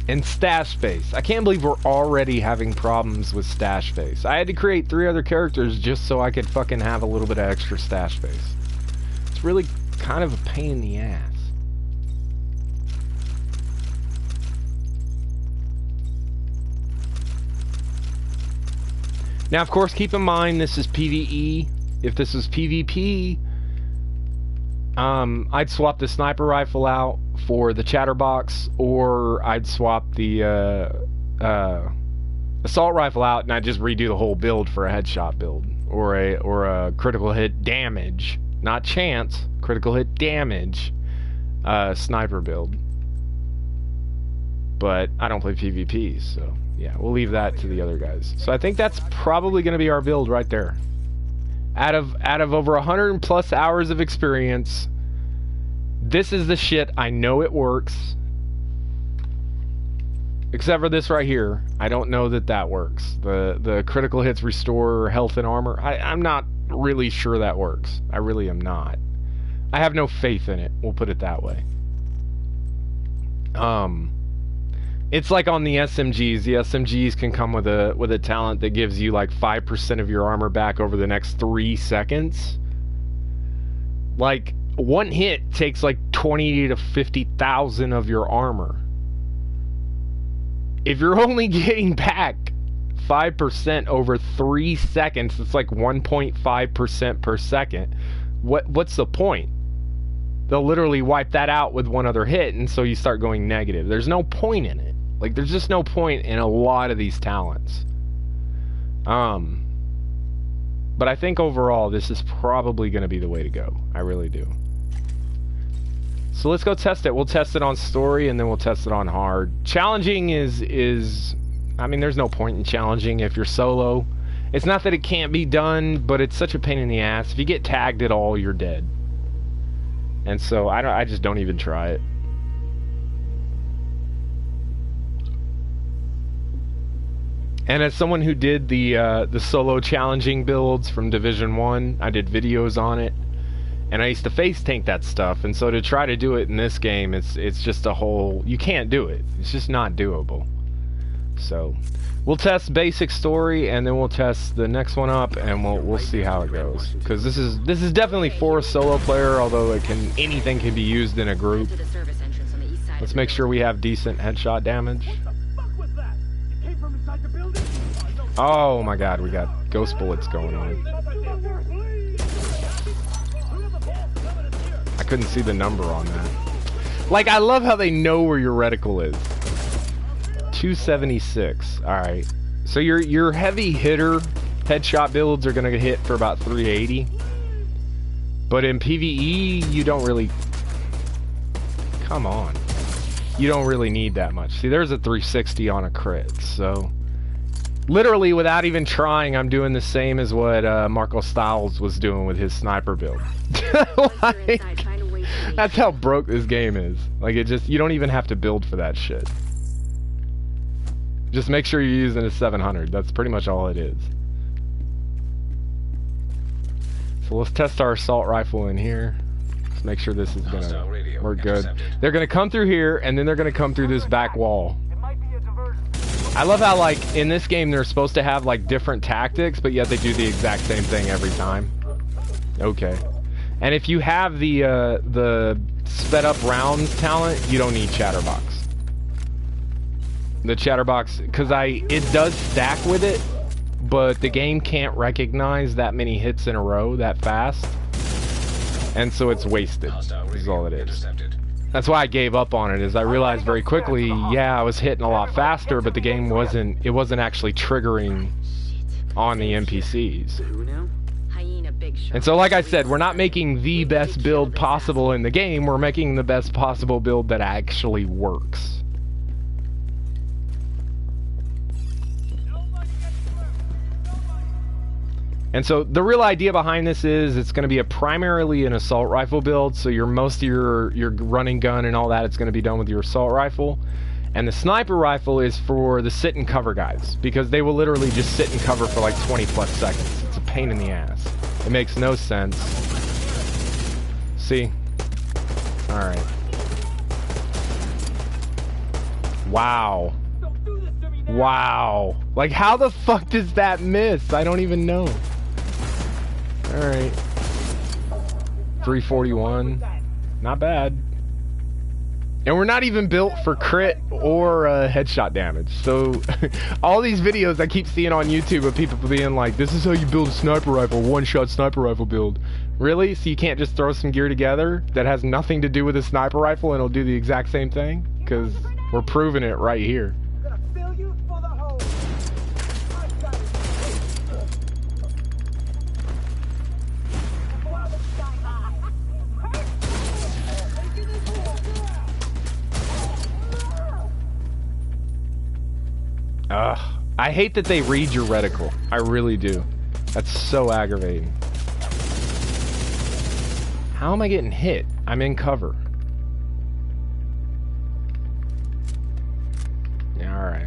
And stash space. I can't believe we're already having problems with stash space. I had to create 3 other characters just so I could fucking have a little bit of extra stash space. It's really kind of a pain in the ass. Now, of course, keep in mind this is PvE. If this was PvP, I'd swap the sniper rifle out for the chatterbox, or I'd swap the assault rifle out and I'd just redo the whole build for a headshot build, or a critical hit damage, not chance, critical hit damage sniper build. But I don't play PvP, so yeah, we'll leave that to the other guys. So I think that's probably going to be our build right there. Out of over 100 plus hours of experience, this is the shit. I know it works. Except for this right here. I don't know that that works. The critical hits restore health and armor. I'm not really sure that works. I really am not. I have no faith in it. We'll put it that way. It's like on the SMGs. The SMGs can come with a talent that gives you like 5% of your armor back over the next 3 seconds. Like, one hit takes like 20 to 50,000 of your armor. If you're only getting back 5% over 3 seconds, it's like 1.5% per second. What's the point? They'll literally wipe that out with one other hit, and so you start going negative. There's no point in it. Like, there's just no point in a lot of these talents. But I think overall, this is probably going to be the way to go. I really do. So let's go test it. We'll test it on story, and then we'll test it on hard. Challenging is... I mean, there's no point in challenging if you're solo. It's not that it can't be done, but it's such a pain in the ass. If you get tagged at all, you're dead. And so I just don't even try it. And as someone who did the solo challenging builds from Division 1, I did videos on it, and I used to face tank that stuff. And so to try to do it in this game, it's just a whole... You can't do it. It's just not doable. So we'll test basic story, and then we'll test the next one up, and we'll see how it goes. Because this is definitely for a solo player, although anything can be used in a group. Let's make sure we have decent headshot damage. Oh my god, we got ghost bullets going on. I couldn't see the number on that. Like, I love how they know where your reticle is. 276. Alright. So your heavy hitter headshot builds are gonna hit for about 380. But in PvE, you don't really... Come on. You don't really need that much. See, there's a 360 on a crit, so... Literally, without even trying, I'm doing the same as what Marco Styles was doing with his sniper build. Like, that's how broke this game is. Like, you don't even have to build for that shit. Just make sure you're using a 700. That's pretty much all it is. So let's test our assault rifle in here. Let's make sure this is gonna work good. They're gonna come through here, and then they're gonna come through this back wall. I love how, like, in this game they're supposed to have, like, different tactics, but yet they do the exact same thing every time. Okay. And if you have the sped up rounds talent, you don't need chatterbox. The chatterbox, because it does stack with it, but the game can't recognize that many hits in a row that fast. And so it's wasted, is all it is. That's why I gave up on it, is I realized very quickly, yeah, I was hitting a lot faster, but the game wasn't actually triggering on the NPCs. And so, like I said, we're not making the best build possible in the game, we're making the best possible build that actually works. And so the real idea behind this is it's going to be primarily an assault rifle build, so most of your running gun and all that, it's going to be done with your assault rifle. And the sniper rifle is for the sit and cover guys, because they will literally just sit and cover for like 20 plus seconds. It's a pain in the ass. It makes no sense. See? Alright. Wow. Wow. Like, how the fuck does that miss? I don't even know. Alright. 341. Not bad. And we're not even built for crit or headshot damage. So all these videos I keep seeing on YouTube of people being like, this is how you build a sniper rifle, one-shot sniper rifle build. Really? So you can't just throw some gear together that has nothing to do with a sniper rifle and it'll do the exact same thing? Because we're proving it right here. Ugh. I hate that they read your reticle. I really do. That's so aggravating. How am I getting hit? I'm in cover. Yeah, alright.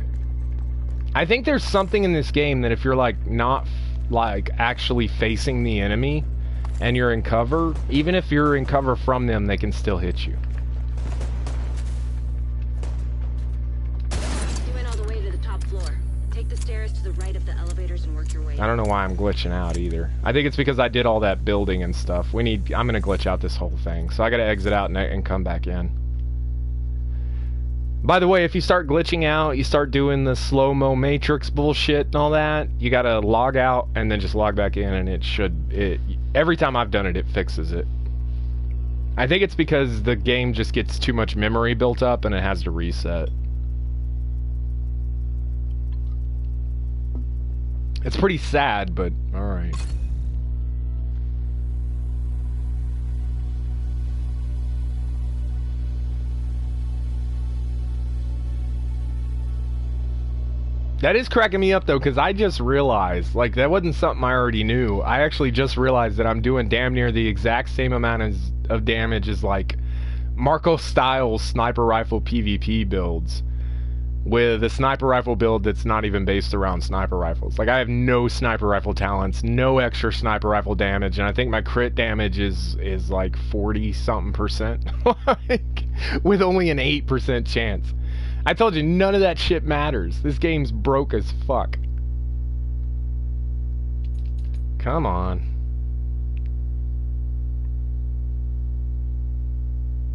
I think there's something in this game that if you're like not like actually facing the enemy and you're in cover, even if you're in cover from them, they can still hit you. I don't know why I'm glitching out either. I think it's because I did all that building and stuff. I'm gonna glitch out this whole thing. So I gotta exit out and come back in. By the way, if you start glitching out, you start doing the slow-mo matrix bullshit and all that, you gotta log out and then just log back in and every time I've done it, it fixes it. I think it's because the game just gets too much memory built up and it has to reset. It's pretty sad, but alright. That is cracking me up though, because I just realized, like, that wasn't something I already knew. I actually just realized that I'm doing damn near the exact same amount of damage as, like, Marco style sniper rifle PvP builds. With a sniper rifle build that's not even based around sniper rifles. Like, I have no sniper rifle talents, no extra sniper rifle damage, and I think my crit damage is like 40-something%. Like, with only an 8% chance. I told you, none of that shit matters. This game's broke as fuck. Come on.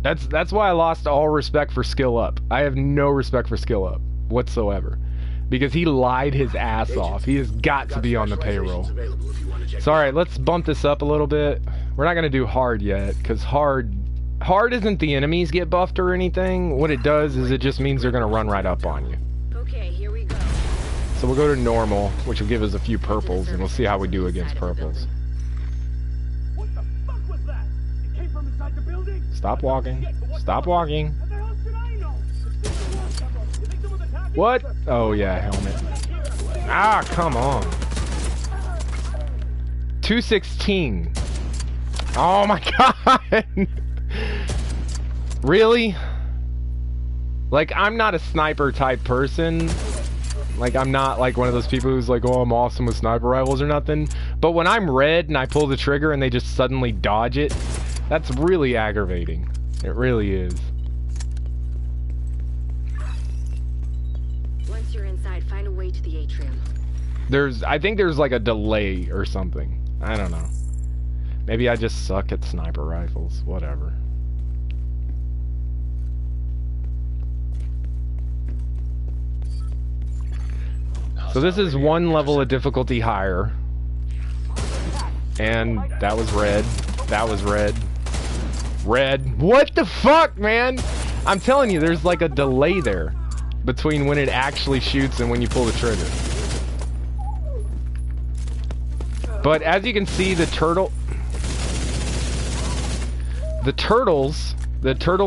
That's why I lost all respect for Skill Up. I have no respect for Skill Up whatsoever. Because he lied his ass off. He has got to be on the payroll. So alright, let's bump this up a little bit. We're not going to do hard yet, because hard isn't the enemies get buffed or anything. What it does is it just means they're going to run right up on you. Okay, here we go. So we'll go to normal, which will give us a few purples, and we'll see how we do against purples. What the fuck was that? It came from inside the building? Stop walking. Stop walking. How the hell should I know? What? Oh yeah, helmet. Ah, come on. 216. Oh my god. Really? Like, I'm not a sniper type person. Like, I'm not like one of those people who's like, oh, I'm awesome with sniper rifles or nothing. But when I'm red and I pull the trigger and they just suddenly dodge it, that's really aggravating. It really is. Once you're inside, find a way to the atrium. I think there's like a delay or something. I don't know. Maybe I just suck at sniper rifles. Whatever. So this is one level of difficulty higher. And that was red. That was red. Red. What the fuck, man? I'm telling you, there's like a delay there between when it actually shoots and when you pull the trigger. But as you can see, the turtle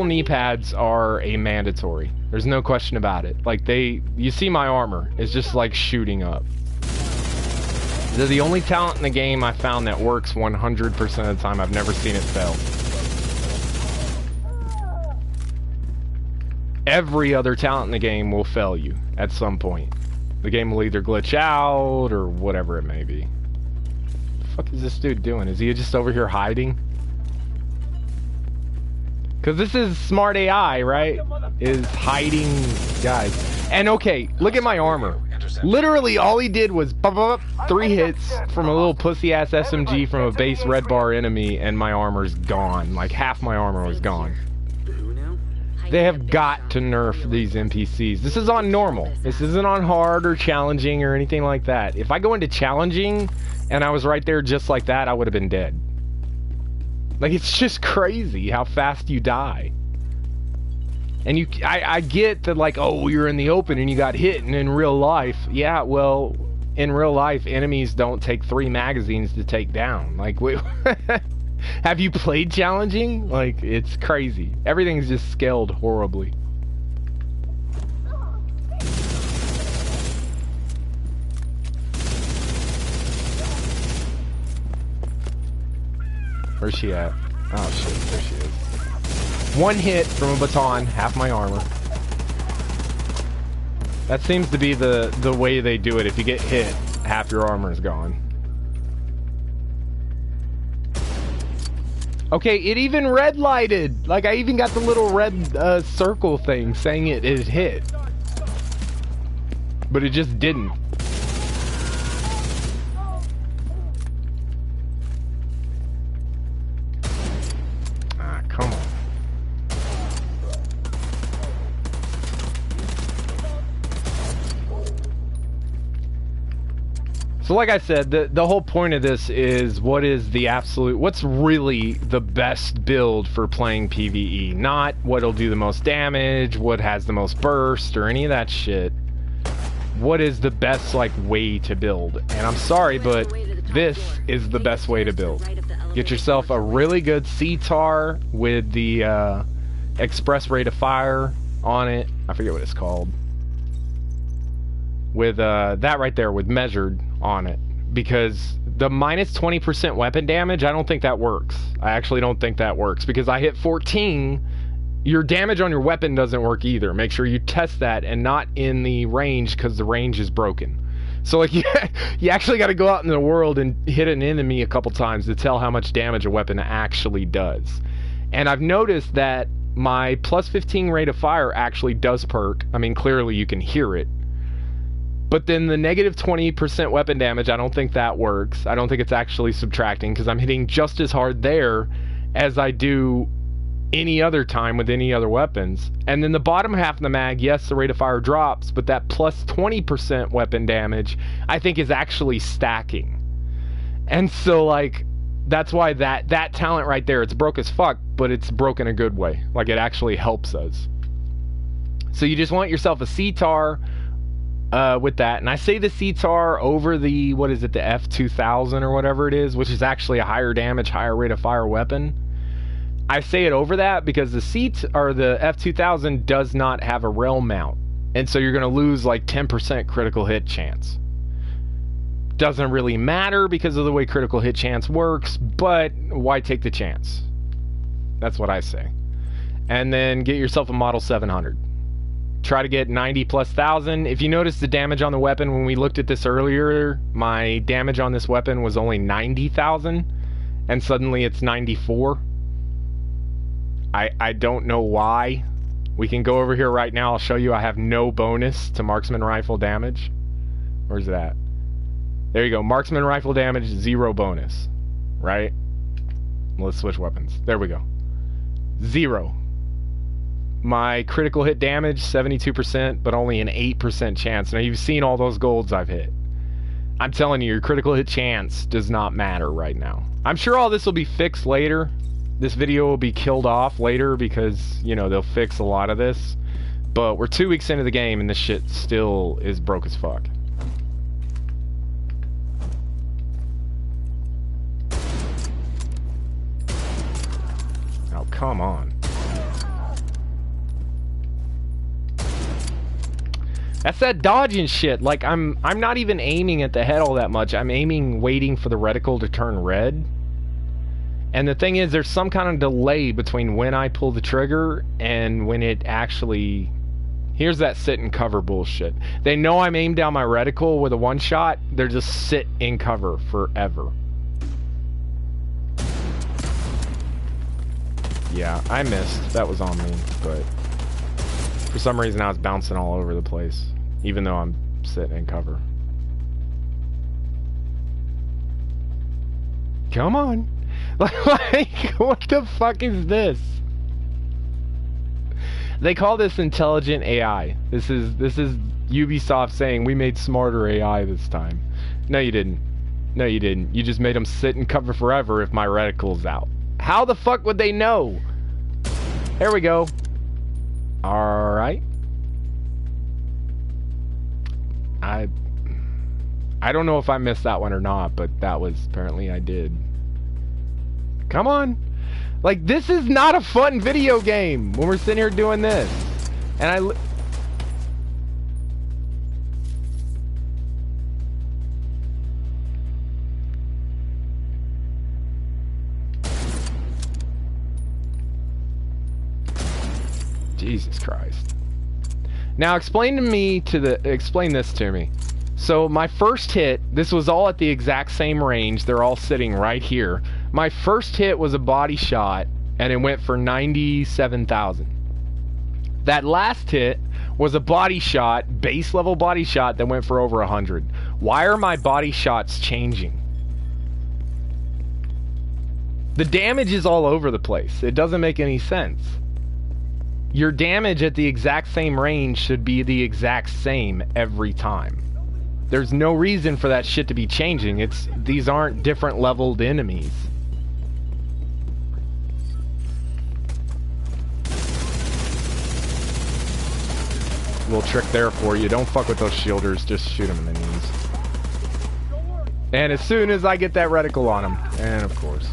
knee pads are a mandatory. There's no question about it. Like, you see my armor is just like shooting up. They're the only talent in the game I found that works 100% of the time. I've never seen it fail. Every other talent in the game will fail you at some point. The game will either glitch out or whatever it may be. What the fuck is this dude doing? Is he just over here hiding? Because this is smart AI, right? Is hiding guys. And okay, look at my armor. Literally all he did was 3 hits from a little pussy ass SMG from a base red bar enemy and my armor's gone. Like half my armor was gone. They have got to nerf these NPCs. This is on normal. This isn't on hard or challenging or anything like that. If I go into challenging and I was right there just like that, I would have been dead. Like, it's just crazy how fast you die. And I get that, like, oh, you're in the open and you got hit, and in real life, yeah, well, in real life, enemies don't take 3 magazines to take down. Like, wait, have you played challenging? Like, it's crazy. Everything's just scaled horribly. Where's she at? Oh shit, there she is. 1 hit from a baton, half my armor. That seems to be the way they do it. If you get hit, half your armor is gone. Okay, it even red lighted. Like, I even got the little red circle thing saying it hit. But it just didn't. Ah, come on. So like I said, the whole point of this is what's really the best build for playing PvE. Not what'll do the most damage, what has the most burst, or any of that shit. What is the best, like, way to build? And I'm sorry, but this is the best way to build. Get yourself a really good CTAR with the express rate of fire on it. I forget what it's called. With that right there, with measured on it, because the minus 20% weapon damage, I don't think that works. I actually don't think that works, because I hit 14. Your damage on your weapon doesn't work either. Make sure you test that, and not in the range, because the range is broken. So, like, you actually got to go out in the world and hit an enemy a couple times to tell how much damage a weapon actually does. And I've noticed that my plus 15 rate of fire actually does perk. I mean, clearly you can hear it. But then the negative 20% weapon damage, I don't think that works. I don't think it's actually subtracting, because I'm hitting just as hard there as I do any other time with any other weapons. And then the bottom half of the mag, yes, the rate of fire drops, but that plus 20% weapon damage, I think, is actually stacking. And so, like, that's why that talent right there, it's broke as fuck, but it's broken a good way. Like, it actually helps us. So you just want yourself a CTAR with that, and I say the CTAR over the, what is it, the F2000 or whatever it is, which is actually a higher damage, higher rate of fire weapon. I say it over that because the F2000 does not have a rail mount, and so you're going to lose like 10% critical hit chance. Doesn't really matter because of the way critical hit chance works, but why take the chance? That's what I say. And then get yourself a Model 700. Try to get 90 plus thousand. If you notice the damage on the weapon, when we looked at this earlier, my damage on this weapon was only 90,000, and suddenly it's 94. I don't know why. We can go over here right now. I'll show you I have no bonus to marksman rifle damage. Where's that? There you go. Marksman rifle damage, 0 bonus. Right? Let's switch weapons. There we go. 0. My critical hit damage, 72%, but only an 8% chance. Now, you've seen all those golds I've hit. I'm telling you, your critical hit chance does not matter right now. I'm sure all this will be fixed later. This video will be killed off later because, you know, they'll fix a lot of this. But we're 2 weeks into the game and this shit still is broke as fuck. Oh, come on. That's that dodging shit. Like, I'm not even aiming at the head all that much. I'm aiming, waiting for the reticle to turn red. And the thing is, there's some kind of delay between when I pull the trigger and when it actually... Here's that sit and cover bullshit. They know I'm aimed down my reticle with a one-shot. They're just sit in cover forever. Yeah, I missed. That was on me, but... For some reason, I was bouncing all over the place, even though I'm sitting in cover. Come on. Like, what the fuck is this? They call this intelligent AI. This is Ubisoft saying we made smarter AI this time. No, you didn't. No, you didn't. You just made them sit and cover forever if my reticle's out. How the fuck would they know? There we go. Alright. I don't know if I missed that one or not, but that was apparently I did. Come on. Like, this is not a fun video game when we're sitting here doing this. And Jesus Christ. Now explain this to me. So my first hit, this was all at the exact same range. They're all sitting right here. My first hit was a body shot, and it went for 97,000. That last hit was a body shot, base level body shot, that went for over 100. Why are my body shots changing? The damage is all over the place. It doesn't make any sense. Your damage at the exact same range should be the exact same every time. There's no reason for that shit to be changing. These aren't different leveled enemies. Little trick there for you. Don't fuck with those shielders. Just shoot them in the knees. And as soon as I get that reticle on them, and of course.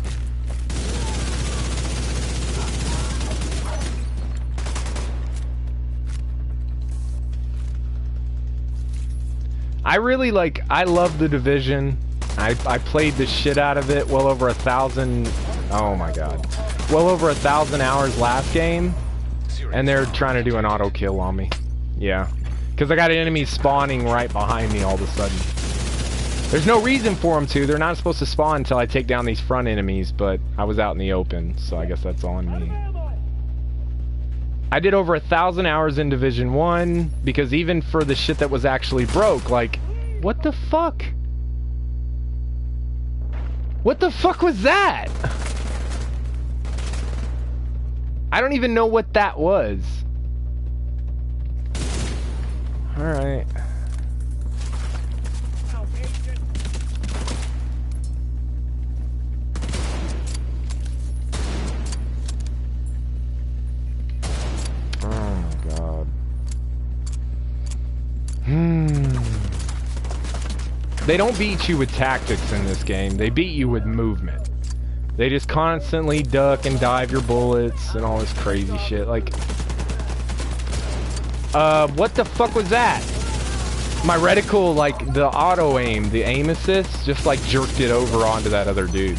I love The Division. I played the shit out of it, well over 1,000, oh my god. Well over 1,000 hours last game, and they're trying to do an auto kill on me. Yeah, because I got enemies spawning right behind me all of a sudden. There's no reason for them to. They're not supposed to spawn until I take down these front enemies, but I was out in the open, so I guess that's on me. I did over 1,000 hours in Division 1, because even for the shit that was actually broke, like, what the fuck? What the fuck was that? I don't even know what that was. Alright. They don't beat you with tactics in this game. They beat you with movement. They just constantly duck and dive your bullets and all this crazy shit. Like, what the fuck was that? My reticle, like, the auto aim, the aim assist, just like jerked it over onto that other dude.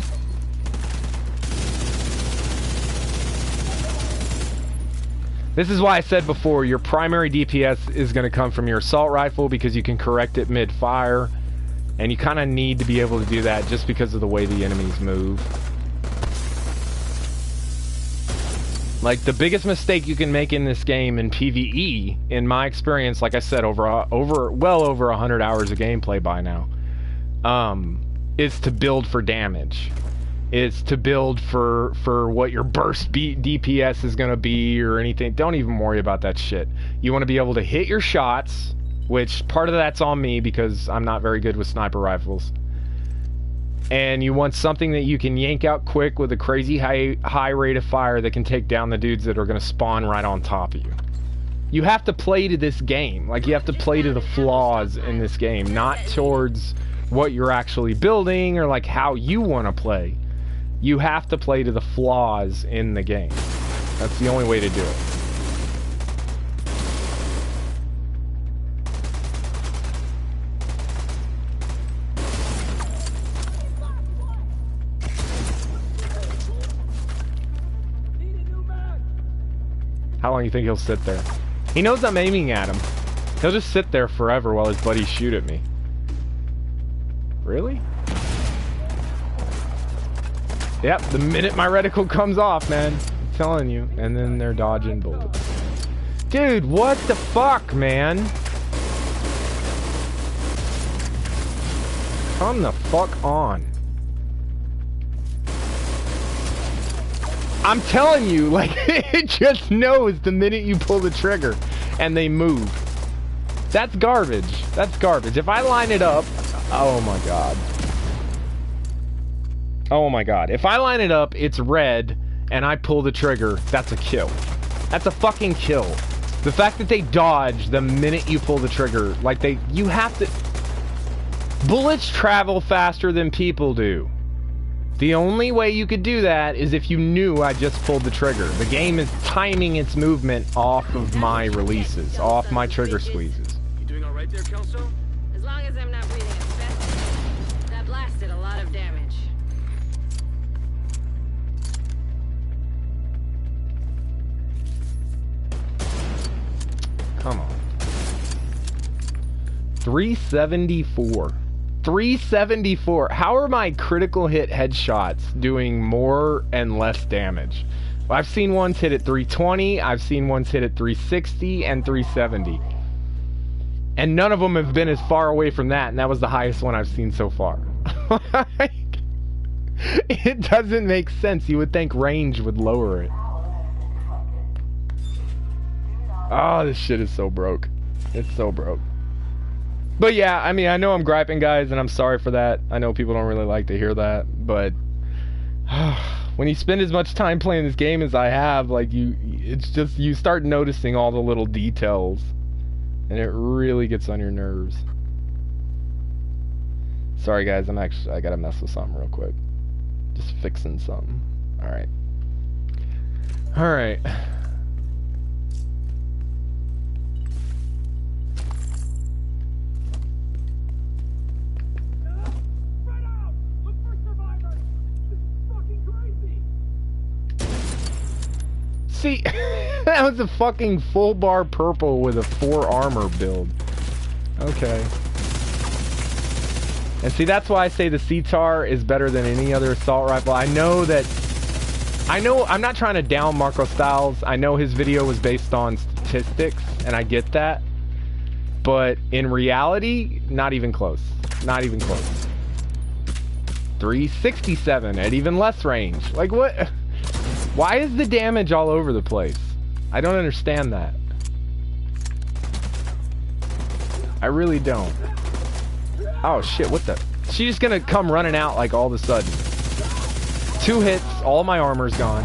This is why I said before, your primary DPS is going to come from your assault rifle because you can correct it mid-fire. And you kind of need to be able to do that just because of the way the enemies move. Like, the biggest mistake you can make in this game in PvE, in my experience, like I said, well over 100 hours of gameplay by now, is to build for damage. It's to build for what your burst DPS is going to be or anything. Don't even worry about that shit. You want to be able to hit your shots, which part of that's on me because I'm not very good with sniper rifles. And you want something that you can yank out quick with a crazy high rate of fire that can take down the dudes that are going to spawn right on top of you. You have to play to this game. Like, you have to play to the flaws in this game, not towards what you're actually building or like how you want to play. You have to play to the flaws in the game. That's the only way to do it. How long do you think he'll sit there? He knows I'm aiming at him. He'll just sit there forever while his buddies shoot at me. Really? Yep, the minute my reticle comes off, man. I'm telling you. And then they're dodging bullets. Dude, what the fuck, man? Come the fuck on. I'm telling you, like, it just knows the minute you pull the trigger and they move. That's garbage. That's garbage. If I line it up, oh my god. Oh my god. If I line it up, it's red, and I pull the trigger, that's a kill. That's a fucking kill. The fact that they dodge the minute you pull the trigger, like you have to... Bullets travel faster than people do. The only way you could do that is if you knew I just pulled the trigger. The game is timing its movement off of my releases, off my trigger squeezes. You doing all right there, Kelso? As long as I'm not breathing asbestos. That blasted a lot of damage. Come on. 374. 374. How are my critical hit headshots doing more and less damage? Well, I've seen ones hit at 320, I've seen ones hit at 360 and 370. And none of them have been as far away from that, and that was the highest one I've seen so far. Like, it doesn't make sense. You would think range would lower it. Oh, this shit is so broke. It's so broke. But yeah, I mean, I know I'm griping, guys, and I'm sorry for that. I know people don't really like to hear that, but when you spend as much time playing this game as I have, like, it's just, you start noticing all the little details, and it really gets on your nerves. Sorry, guys, I gotta mess with something real quick. Just fixing something. Alright. Alright. See, that was a fucking full bar purple with a 4 armor build. Okay. And see, that's why I say the CTAR is better than any other assault rifle. I know I'm not trying to down Marco Styles. I know his video was based on statistics, and I get that. But in reality, not even close. Not even close. 367 at even less range. Like, what? Why is the damage all over the place? I don't understand that. I really don't. Oh shit, what the? She's just gonna come running out like all of a sudden. 2 hits, all my armor's gone.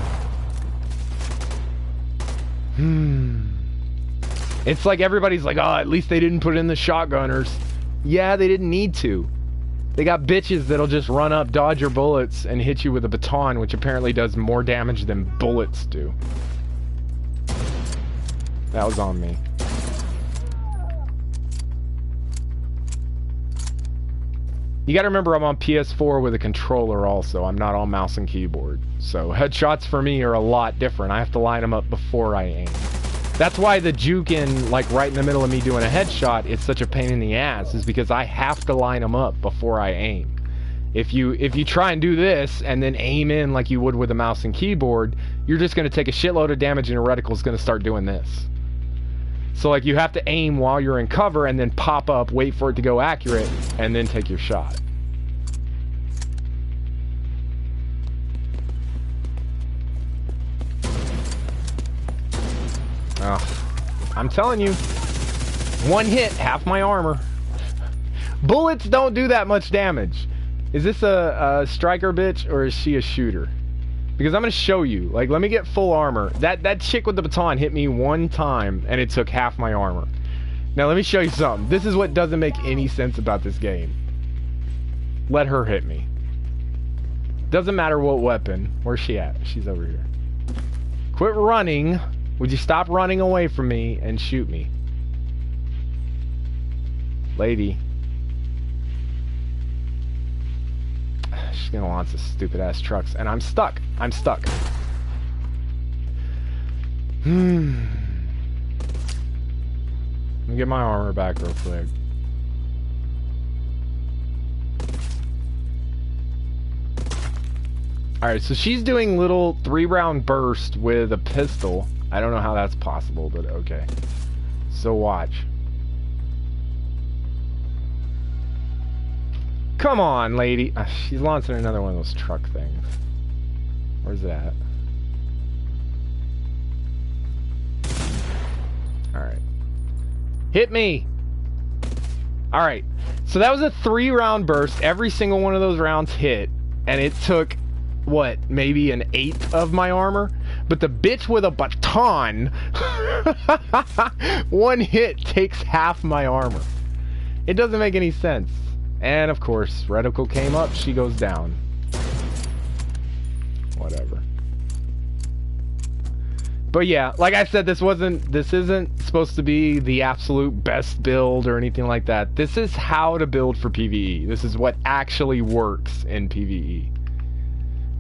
It's like everybody's like, oh, at least they didn't put in the shotgunners. Yeah, they didn't need to. They got bitches that'll just run up, dodge your bullets, and hit you with a baton, which apparently does more damage than bullets do. That was on me. You gotta remember I'm on PS4 with a controller also. I'm not on mouse and keyboard. So headshots for me are a lot different. I have to line them up before I aim. That's why the juking, like right in the middle of me doing a headshot, is such a pain in the ass, is because I have to line them up before I aim. If you try and do this and then aim in like you would with a mouse and keyboard, you're just going to take a shitload of damage and your reticle's going to start doing this. So like you have to aim while you're in cover and then pop up, wait for it to go accurate, and then take your shot. Oh, I'm telling you, 1 hit, half my armor. Bullets don't do that much damage. Is this a striker bitch or is she a shooter? Because I'm gonna show you. Like, let me get full armor. That chick with the baton hit me 1 time and it took half my armor. Now let me show you something. This is what doesn't make any sense about this game. Let her hit me. Doesn't matter what weapon. Where's she at? She's over here. Quit running. Would you stop running away from me and shoot me? Lady. She's gonna launch the stupid ass trucks, and I'm stuck. I'm stuck. Let me get my armor back real quick. Alright, so she's doing little 3-round burst with a pistol. I don't know how that's possible, but okay. So watch. Come on, lady. She's launching another one of those truck things. Where's that? Alright. Hit me! Alright. So that was a 3-round burst. Every single one of those rounds hit. And it took, what, maybe an 1/8 of my armor? But the bitch with a baton, one hit takes half my armor. It doesn't make any sense. And of course, reticle came up, she goes down. Whatever. But yeah, like I said, this isn't supposed to be the absolute best build or anything like that. This is how to build for PvE. This is what actually works in PvE.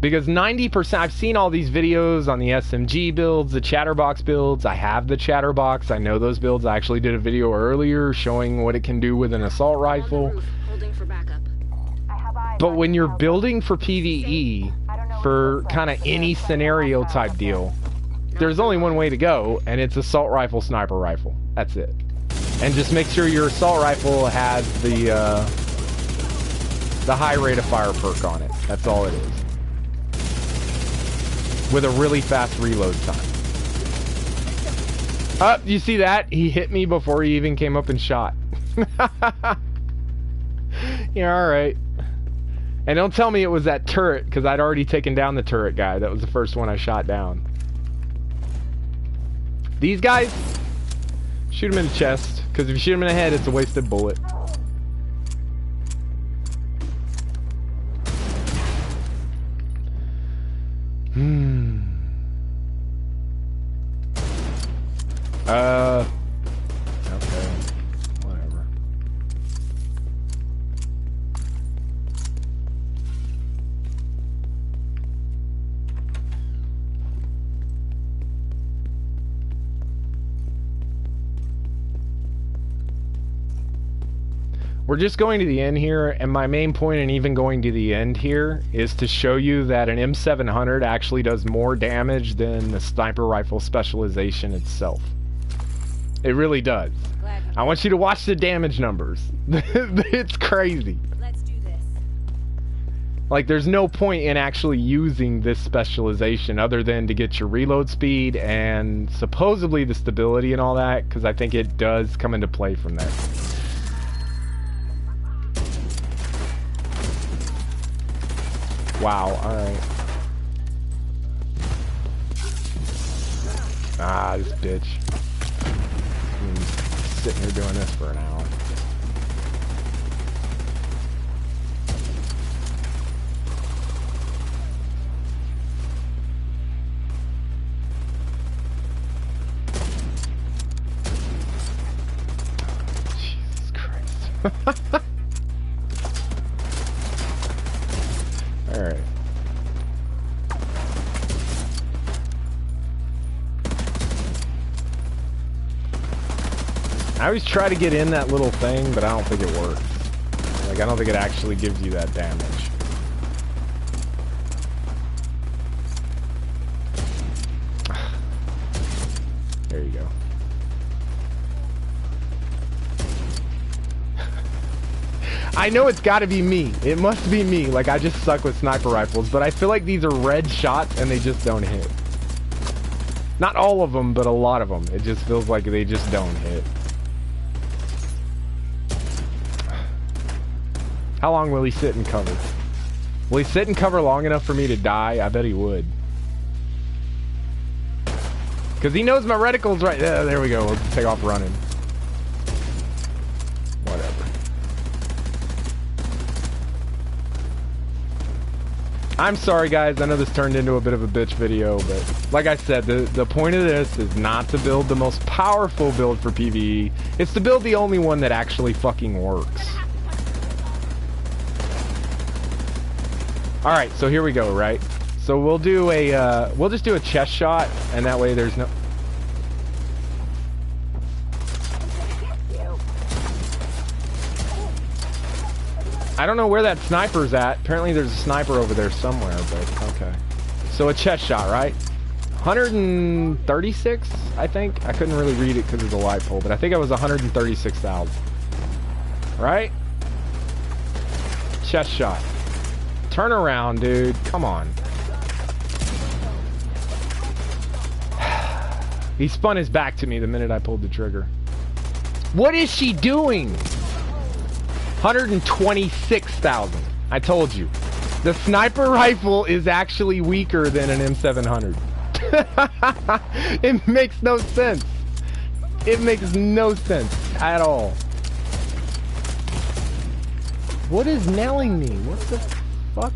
Because 90%, I've seen all these videos on the SMG builds, the Chatterbox builds. I have the Chatterbox. I know those builds. I actually did a video earlier showing what it can do with an assault rifle. Holding for backup. But when you're building for PvE, for kind of any scenario type deal, there's only one way to go, and it's assault rifle, sniper rifle. That's it. And just make sure your assault rifle has the high rate of fire perk on it. That's all it is. With a really fast reload time. You see that? He hit me before he even came up and shot. Yeah, alright. And don't tell me it was that turret, because I'd already taken down the turret guy. That was the first one I shot down. These guys, shoot them in the chest, because if you shoot them in the head, it's a wasted bullet. Okay. Whatever. We're just going to the end here, and my main point in even going to the end here is to show you that an M700 actually does more damage than the sniper rifle specialization itself. It really does. I want you to watch the damage numbers. It's crazy. Let's do this. Like, there's no point in actually using this specialization other than to get your reload speed and supposedly the stability and all that, because I think it does come into play from there. Wow, alright. Ah, this bitch. I'm sitting here doing this for an hour. Jesus Christ. Alright. I always try to get in that little thing, but I don't think it works. Like, I don't think it actually gives you that damage. There you go. I know it's gotta be me. It must be me. Like, I just suck with sniper rifles, but I feel like these are red shots and they just don't hit. Not all of them, but a lot of them. It just feels like they just don't hit. How long will he sit in cover? Will he sit in cover long enough for me to die? I bet he would. Because he knows my reticle's right there. There we go. We'll take off running. Whatever. I'm sorry, guys. I know this turned into a bit of a bitch video, but like I said, the point of this is not to build the most powerful build for PvE. It's to build the only one that actually fucking works. Alright, so here we go, right? So we'll do a, we'll just do a chest shot, and that way there's no... I don't know where that sniper's at. Apparently there's a sniper over there somewhere, but okay. So a chest shot, right? 136, I think? I couldn't really read it because of the light pole, but I think it was 136,000. Right? Chest shot. Turn around, dude. Come on. He spun his back to me the minute I pulled the trigger. What is she doing? 126,000. I told you. The sniper rifle is actually weaker than an M700. It makes no sense. It makes no sense at all. What is nailing me? What the fuck?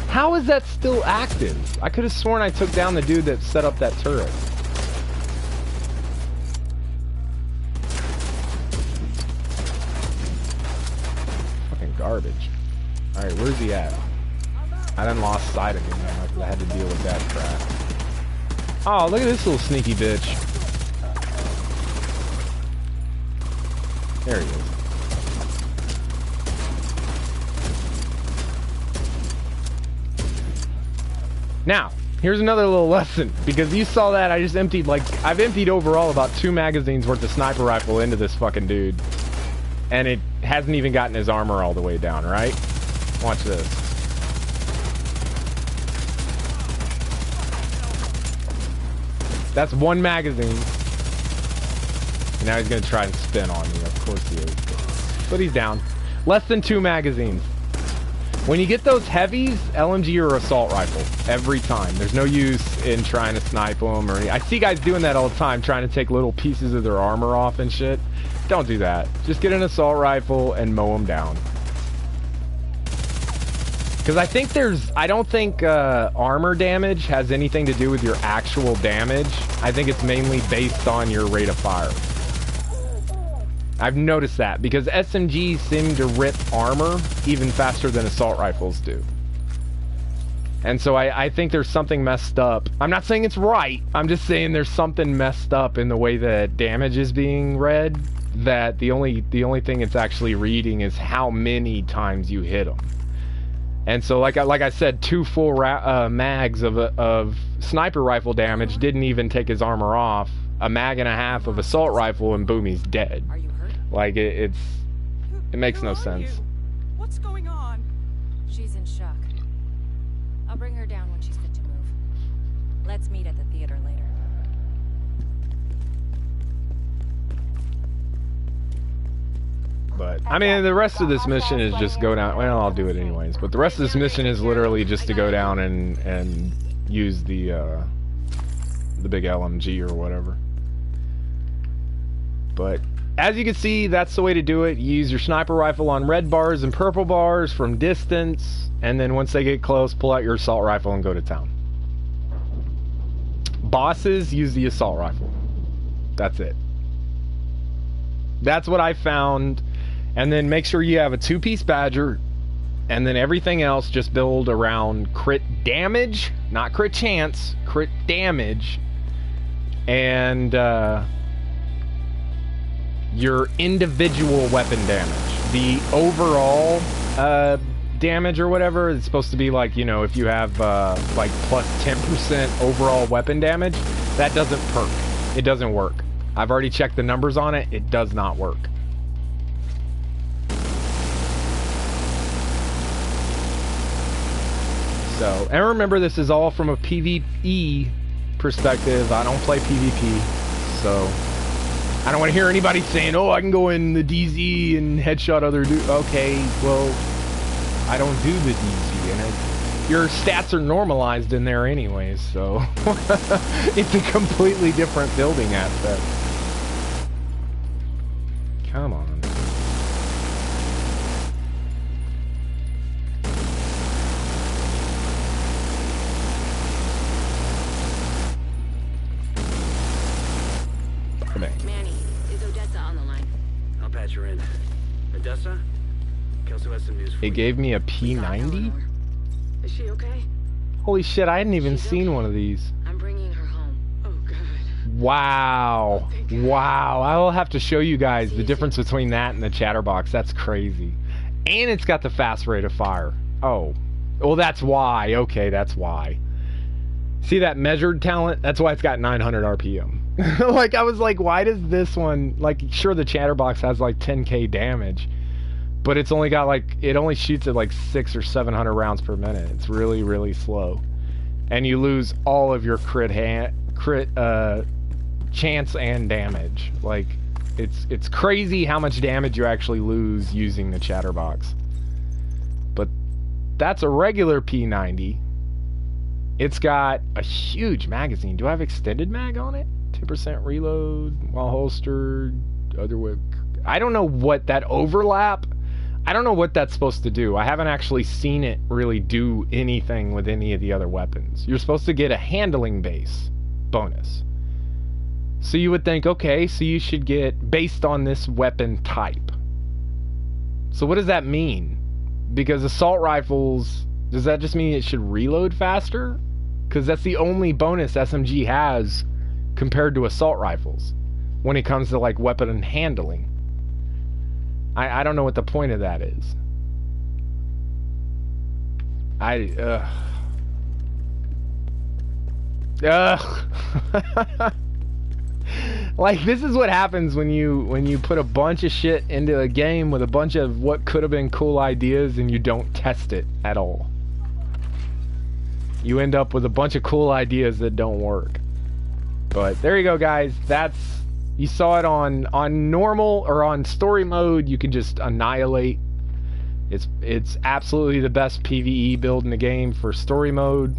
How is that still active? I could have sworn I took down the dude that set up that turret. Fucking garbage. Alright, where's he at? I done lost sight of him now because I had to deal with that crap. Oh, look at this little sneaky bitch. There he is. Now, here's another little lesson, because you saw that I just emptied, like, I've emptied overall about 2 magazines worth of sniper rifle into this fucking dude. And it hasn't even gotten his armor all the way down, right? Watch this. That's 1 magazine. And now he's gonna try and spin on me, of course he is. But he's down. Less than 2 magazines. When you get those heavies, LMG or assault rifle, every time. There's no use in trying to snipe them or I see guys doing that all the time, trying to take little pieces of their armor off and shit. Don't do that. Just get an assault rifle and mow them down. Because I don't think armor damage has anything to do with your actual damage. I think it's mainly based on your rate of fire. I've noticed that because SMGs seem to rip armor even faster than assault rifles do. And so I think there's something messed up. I'm not saying it's right. I'm just saying there's something messed up in the way that damage is being read. That the only thing it's actually reading is how many times you hit them. And so, like I said, 2 full mags of sniper rifle damage didn't even take his armor off. A mag and a half of assault rifle, and boom, he's dead. Are you hurt? Like it makes no sense. What's going on? She's in shock. I'll bring her down when she's fit to move. Let's meet at the theater later. But I mean, the rest of this mission is just go down. Well, I'll do it anyways. But the rest of this mission is literally just to go down and use the big LMG or whatever. But as you can see, that's the way to do it. You use your sniper rifle on red bars and purple bars from distance, and then once they get close, pull out your assault rifle and go to town. Bosses use the assault rifle. That's it. That's what I found. And then make sure you have a 2-piece Badger, and then everything else just build around crit damage, not crit chance, crit damage, and your individual weapon damage. The overall damage or whatever is supposed to be like, you know, if you have like plus 10% overall weapon damage, that doesn't perk. It doesn't work. I've already checked the numbers on it. It does not work. So, and remember, this is all from a PvE perspective. I don't play PvP, so I don't want to hear anybody saying, oh, I can go in the DZ and headshot other dudes. Okay, well, I don't do the DZ, and your stats are normalized in there anyways, so it's a completely different building aspect. Come on. Manny, is Odessa on the line? I'll patch her in. Odessa? Kelso has some news for It you. gave me a We got P90? Eleanor. Is she okay? Holy shit, I hadn't even She's seen okay. one of these. I'm bringing her home. Oh, good. Wow. Thank God. Wow. I will have to show you guys the difference between that and the Chatterbox. That's crazy. And it's got the fast rate of fire. Oh. Well, that's why. Okay, that's why. See that measured talent? That's why it's got 900 RPM. Like, I was like, why does this one... Like, sure, the Chatterbox has, like, 10k damage. But it's only got, like... It only shoots at, like, 600 or 700 rounds per minute. It's really, really slow. and you lose all of your crit chance and damage. Like, it's crazy how much damage you actually lose using the chatterbox. But that's a regular P90. It's got a huge magazine. Do I have extended mag on it? 10% reload while holstered. Other way. I don't know what that overlap. I don't know what that's supposed to do. I haven't actually seen it really do anything with any of the other weapons. You're supposed to get a handling base bonus. So you would think, okay, so you should get based on this weapon type. So what does that mean? Because assault rifles, does that just mean it should reload faster? Because that's the only bonus SMG has compared to assault rifles when it comes to like weapon handling. I don't know what the point of that is. Like, this is what happens when you put a bunch of shit into a game with a bunch of what could have been cool ideas and you don't test it at all. You end up with a bunch of cool ideas that don't work. But there you go, guys. You saw it on normal or on story mode. You can just annihilate. It's absolutely the best PvE build in the game for story mode.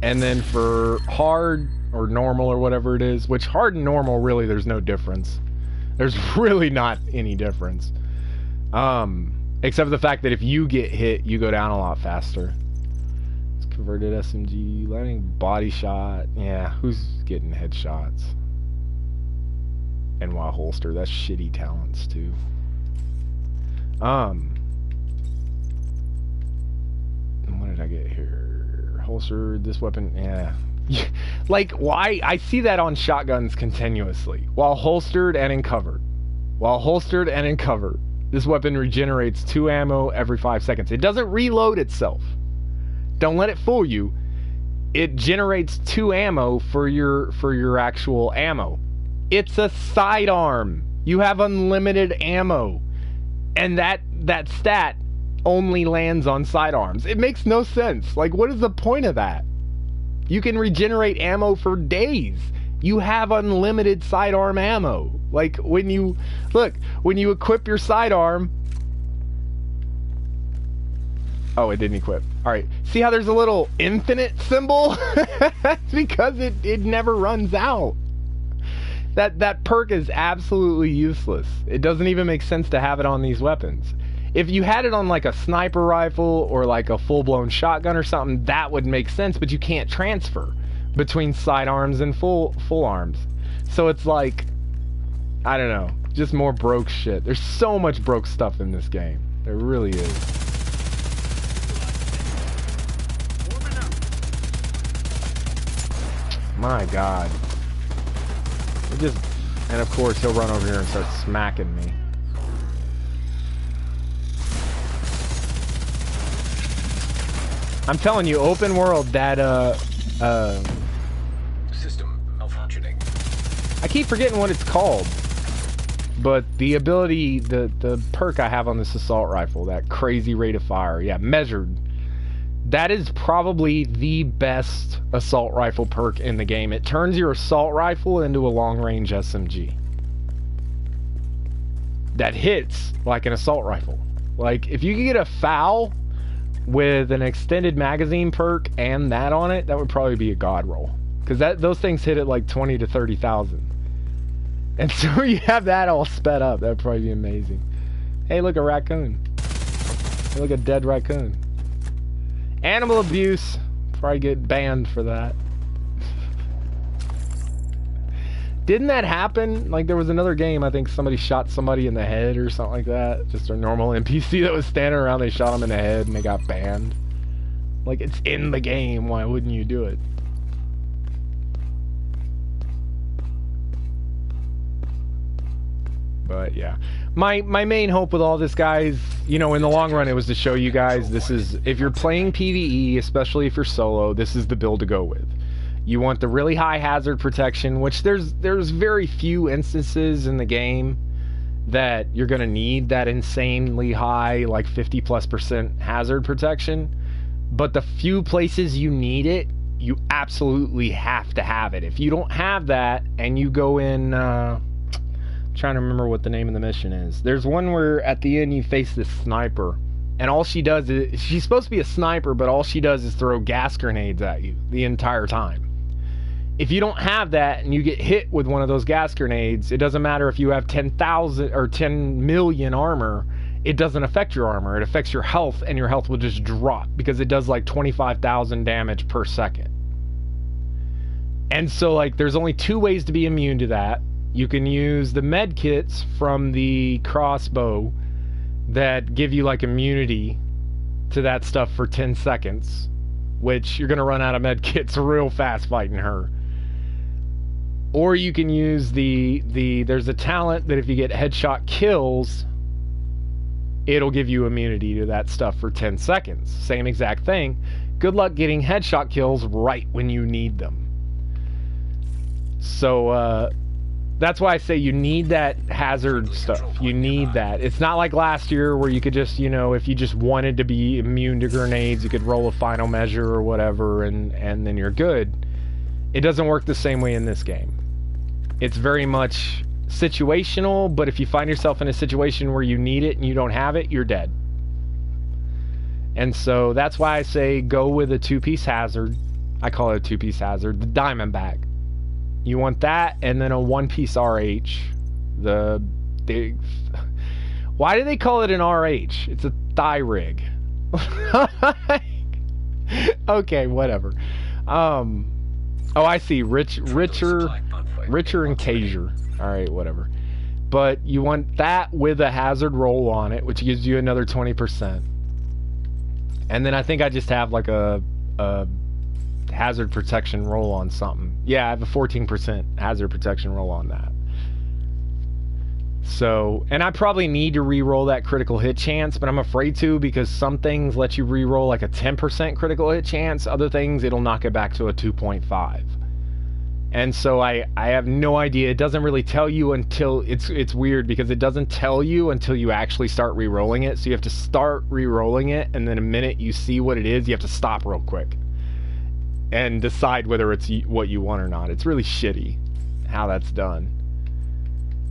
And then for hard or normal or whatever it is, which hard and normal, really, there's no difference. There's really not any difference. Except for the fact that if you get hit, you go down a lot faster. It's converted SMG, landing body shot. Yeah, who's getting headshots? And while holster, that's shitty talents too. What did I get here? Holster, this weapon, yeah. Like, why? I see that on shotguns continuously. While holstered and in cover. While holstered and in cover. This weapon regenerates 2 ammo every 5 seconds. It doesn't reload itself. Don't let it fool you. It generates 2 ammo for your actual ammo. It's a sidearm. You have unlimited ammo. And that stat only lands on sidearms. It makes no sense. Like, what is the point of that? You can regenerate ammo for days. You have unlimited sidearm ammo. Like, when you equip your sidearm. Oh, it didn't equip. Alright, see how there's a little infinite symbol? That's because it never runs out. That perk is absolutely useless. It doesn't even make sense to have it on these weapons. If you had it on like a sniper rifle or like a full-blown shotgun or something, that would make sense, but you can't transfer between sidearms and full arms. So it's like, I don't know, just more broke shit. There's so much broke stuff in this game. There really is. My God. And of course he'll run over here and start smacking me. I'm telling you, open world, that system malfunctioning. I keep forgetting what it's called, but the ability, the perk I have on this assault rifle, that crazy rate of fire, yeah, measured. That is probably the best assault rifle perk in the game. It turns your assault rifle into a long-range SMG that hits like an assault rifle. Like, if you could get a FAL with an extended magazine perk and that on it, that would probably be a god roll. Because those things hit at like 20 to 30,000. And so you have that all sped up. That would probably be amazing. Hey, look, a raccoon. Hey, look, a dead raccoon. Animal abuse. Probably get banned for that. Didn't that happen? Like, there was another game, I think somebody shot somebody in the head or something like that. Just a normal NPC that was standing around, they shot him in the head and they got banned. Like, it's in the game, why wouldn't you do it? But yeah, my main hope with all this, guys, you know, in the long run, it was to show you guys, this is, if you're playing PvE, especially if you're solo, this is the build to go with. You want the really high hazard protection, which there's very few instances in the game that you're gonna need that insanely high, like 50+% hazard protection. but the few places you need it, you absolutely have to have it. If you don't have that and you go in, trying to remember what the name of the mission is. There's one where at the end you face this sniper, and all she does is, she's supposed to be a sniper, but all she does is throw gas grenades at you the entire time. If you don't have that and you get hit with one of those gas grenades, it doesn't matter if you have 10,000 or 10 million armor, it doesn't affect your armor. It affects your health, and your health will just drop because it does like 25,000 damage per second. And so like there's only 2 ways to be immune to that. You can use the med kits from the crossbow that give you like immunity to that stuff for 10 seconds, which you're going to run out of med kits real fast fighting her. Or you can use there's a talent that if you get headshot kills, it'll give you immunity to that stuff for 10 seconds. Same exact thing. Good luck getting headshot kills right when you need them. So, that's why I say you need that hazard stuff. You need that. It's not like last year where you could just, you know, if you just wanted to be immune to grenades, you could roll a final measure or whatever, and then you're good. It doesn't work the same way in this game. It's very much situational, but if you find yourself in a situation where you need it and you don't have it, you're dead. And so that's why I say go with a 2-piece hazard. I call it a 2-piece hazard. The Diamondback. You want that, and then a 1-piece RH. Why do they call it an RH? It's a thigh rig. Okay, whatever. Oh, I see. Richer and Kaiser. All right, whatever. But you want that with a hazard roll on it, which gives you another 20%. And then I think I just have like a hazard protection roll on something. Yeah, I have a 14% hazard protection roll on that. So, and I probably need to re-roll that critical hit chance, but I'm afraid to, because some things let you re-roll like a 10% critical hit chance. Other things, it'll knock it back to a 2.5. And so I have no idea. It doesn't really tell you until it's weird, because it doesn't tell you until you actually start re-rolling it. So you have to start re-rolling it, and then the minute you see what it is, you have to stop real quick and decide whether it's what you want or not. It's really shitty how that's done,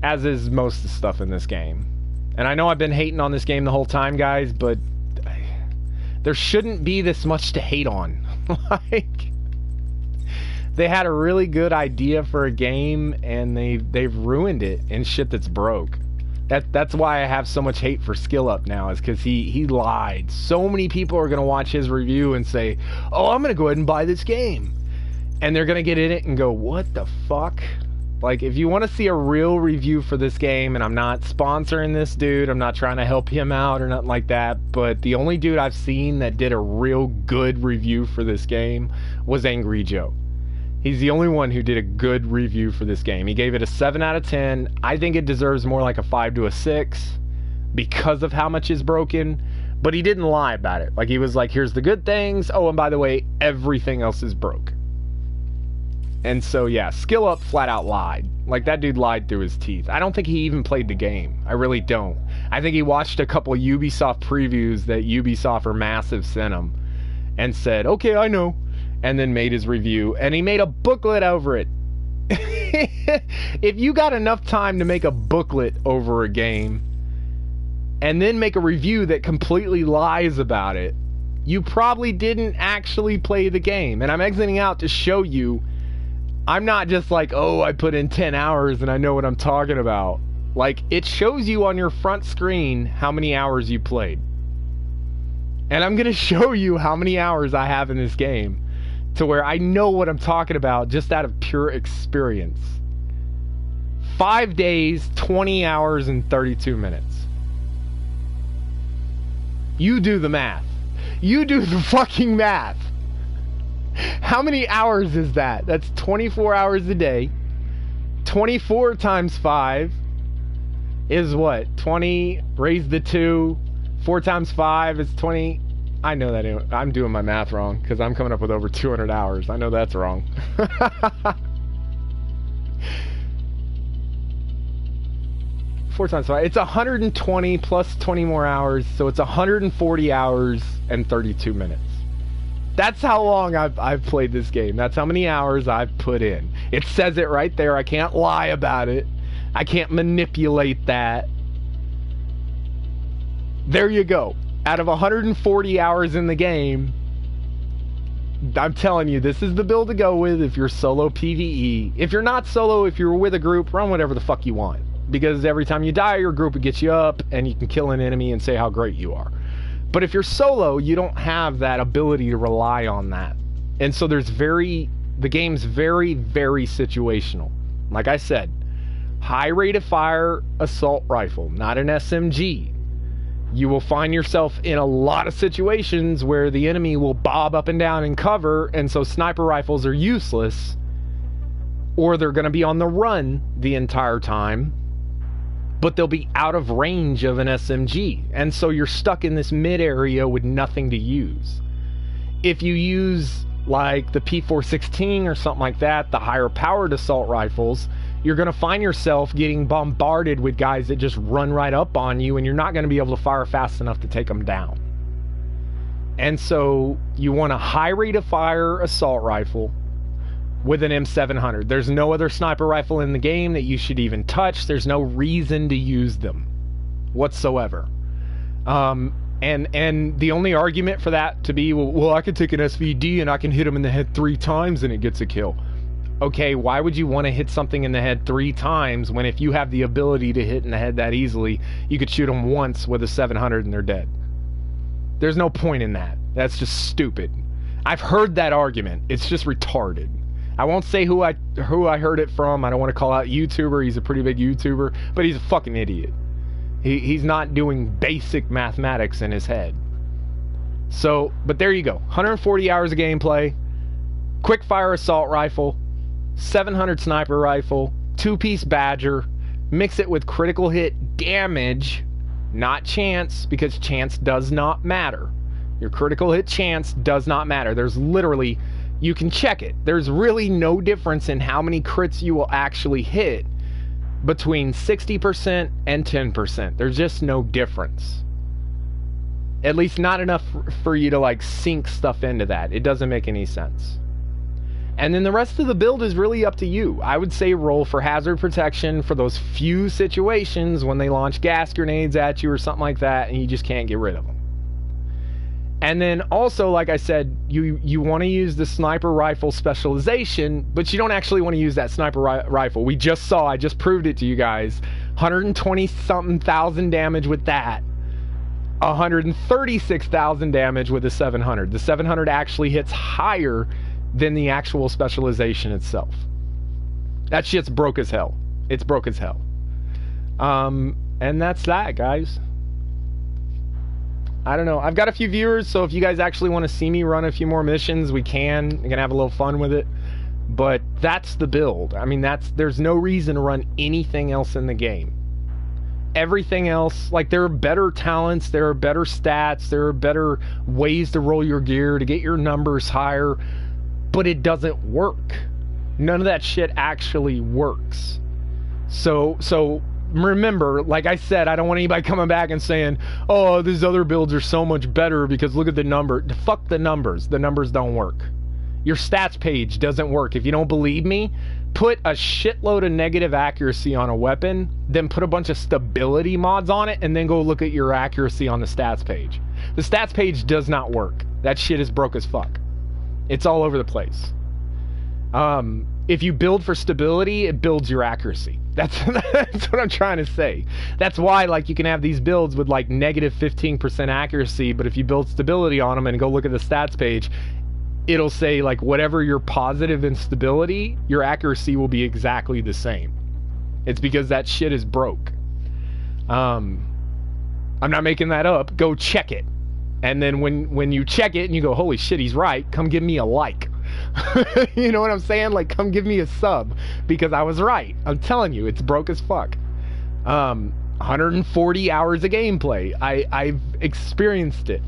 as is most of the stuff in this game. And I know I've been hating on this game the whole time, guys, but there shouldn't be this much to hate on. Like, they had a really good idea for a game, and they've ruined it in shit that's broke. That's why I have so much hate for Skill Up now, is because he lied. So many people are going to watch his review and say, oh, I'm going to go ahead and buy this game. And they're going to get in it and go, what the fuck? Like, if you want to see a real review for this game, and I'm not sponsoring this dude, I'm not trying to help him out or nothing like that, but the only dude I've seen that did a real good review for this game was Angry Joe. He's the only one who did a good review for this game. He gave it a 7 out of 10. I think it deserves more like a 5 to a 6 because of how much is broken. But he didn't lie about it. Like, he was like, here's the good things. Oh, and by the way, everything else is broke. And so, yeah, Skill Up flat out lied. Like, that dude lied through his teeth. I don't think he even played the game. I really don't. I think he watched a couple Ubisoft previews that Ubisoft or Massive sent him and said, okay, I know. And then made his review, and he made a booklet over it. If you got enough time to make a booklet over a game and then make a review that completely lies about it, you probably didn't actually play the game. And I'm exiting out to show you I'm not just like, oh, I put in 10 hours and I know what I'm talking about. Like, it shows you on your front screen how many hours you played. And I'm going to show you how many hours I have in this game, to where I know what I'm talking about just out of pure experience. 5 days, 20 hours, and 32 minutes. You do the math. You do the fucking math. How many hours is that? That's 24 hours a day. 24 times 5 is what? 20, raise the 2. 4 times 5 is 20. I know that I'm doing my math wrong, because I'm coming up with over 200 hours. I know that's wrong. 4 times 5. It's 120 plus 20 more hours, so it's 140 hours and 32 minutes. That's how long I've played this game. That's how many hours I've put in. It says it right there. I can't lie about it. I can't manipulate that. There you go. Out of 140 hours in the game, I'm telling you, this is the build to go with if you're solo PvE. If you're not solo, if you're with a group, run whatever the fuck you want. Because every time you die, your group will get you up, and you can kill an enemy and say how great you are. But if you're solo, you don't have that ability to rely on that. And so the game's very, very situational. Like I said, high rate of fire assault rifle, not an SMG. You will find yourself in a lot of situations where the enemy will bob up and down in cover, and so sniper rifles are useless, or they're going to be on the run the entire time, but they'll be out of range of an SMG, and so you're stuck in this mid area with nothing to use. If you use like the P416 or something like that, the higher powered assault rifles, you're going to find yourself getting bombarded with guys that just run right up on you, and you're not going to be able to fire fast enough to take them down. And so you want a high rate of fire assault rifle with an M700. There's no other sniper rifle in the game that you should even touch. There's no reason to use them whatsoever. And the only argument for that to be, well, I could take an SVD and I can hit him in the head 3 times and it gets a kill. Okay, why would you want to hit something in the head 3 times when if you have the ability to hit in the head that easily, you could shoot them once with a 700 and they're dead? There's no point in that. That's just stupid. I've heard that argument. It's just retarded. I won't say who I heard it from. I don't want to call out YouTuber. He's a pretty big YouTuber, but he's a fucking idiot. He's not doing basic mathematics in his head. So, but there you go. 140 hours of gameplay, quick fire assault rifle, 700 sniper rifle, 2-piece Badger, mix it with critical hit damage, not chance, because chance does not matter. Your critical hit chance does not matter. There's literally, you can check it. There's really no difference in how many crits you will actually hit between 60% and 10%. There's just no difference. At least not enough for you to like sink stuff into that. It doesn't make any sense. And then the rest of the build is really up to you. I would say roll for hazard protection for those few situations when they launch gas grenades at you or something like that and you just can't get rid of them. And then also, like I said, you want to use the sniper rifle specialization, but you don't actually want to use that sniper rifle. I just proved it to you guys. 120-something thousand damage with that. 136,000 damage with the 700. The 700 actually hits higher than the actual specialization itself. That shit's broke as hell. It's broke as hell. And that's that, guys. I don't know. I've got a few viewers, so if you guys actually want to see me run a few more missions, we can. We're gonna have a little fun with it. But that's the build. I mean, there's no reason to run anything else in the game. Everything else, like, there are better talents, there are better stats, there are better ways to roll your gear to get your numbers higher, but it doesn't work. None of that shit actually works. So remember, like I said, I don't want anybody coming back and saying, oh, these other builds are so much better because look at the number. Fuck the numbers. The numbers don't work. Your stats page doesn't work. If you don't believe me, put a shitload of negative accuracy on a weapon, then put a bunch of stability mods on it, and then go look at your accuracy on the stats page. The stats page does not work. That shit is broke as fuck. It's all over the place. If you build for stability, it builds your accuracy. That's what I'm trying to say. That's why, like, you can have these builds with like negative 15% accuracy, but if you build stability on them and go look at the stats page, it'll say like whatever your positive in stability, your accuracy will be exactly the same. It's because that shit is broke. I'm not making that up. Go check it. And then when you check it and you go, holy shit, he's right, come give me a like. You know what I'm saying? Like, come give me a sub, because I was right. I'm telling you, it's broke as fuck. 140 hours of gameplay. I've experienced it.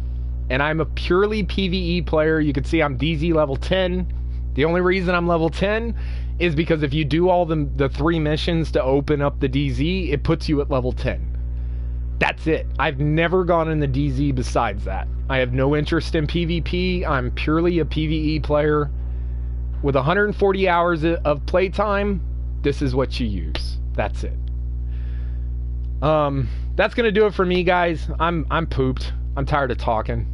And I'm a purely PvE player. You can see I'm DZ level 10. The only reason I'm level 10 is because if you do all the 3 missions to open up the DZ, it puts you at level 10. That's it. I've never gone in the DZ besides that. I have no interest in PvP. I'm purely a PvE player. With 140 hours of playtime, this is what you use. That's it. That's gonna do it for me, guys. I'm pooped. I'm tired of talking.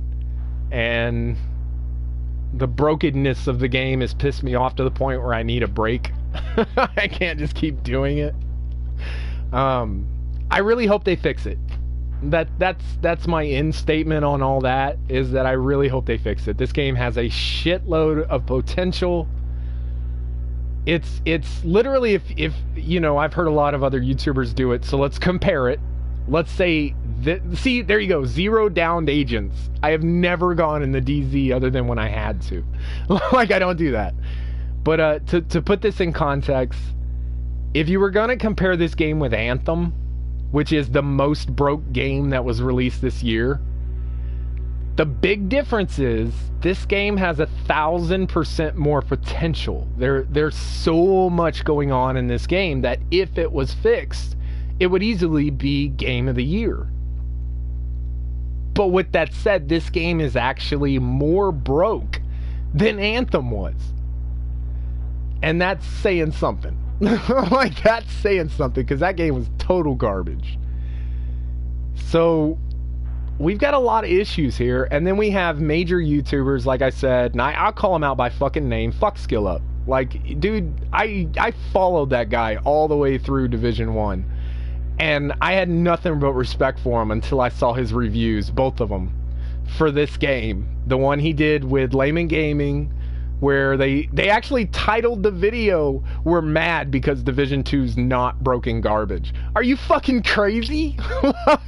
And the brokenness of the game has pissed me off to the point where I need a break. I can't just keep doing it. I really hope they fix it. That's my end statement on all that, is that I really hope they fix it. This game has a shitload of potential. It's literally, if you know, I've heard a lot of other YouTubers do it, so let's compare it. Let's say that, see, there you go, 0 downed agents. I have never gone in the DZ other than when I had to. Like, I don't do that. But to put this in context, if you were gonna compare this game with Anthem, which is the most broke game that was released this year, the big difference is this game has 1,000% more potential. There's so much going on in this game that if it was fixed, it would easily be Game of the Year. But with that said, this game is actually more broke than Anthem was. And that's saying something. Like, that's saying something, because that game was total garbage. So we've got a lot of issues here, and then we have major YouTubers, like I said, and I'll call him out by fucking name. Fuck Skill Up. Like, dude, I followed that guy all the way through Division 1, and I had nothing but respect for him until I saw his reviews, both of them, for this game. The one he did with Layman Gaming, where they actually titled the video, "We're mad because Division 2's not broken garbage." Are you fucking crazy?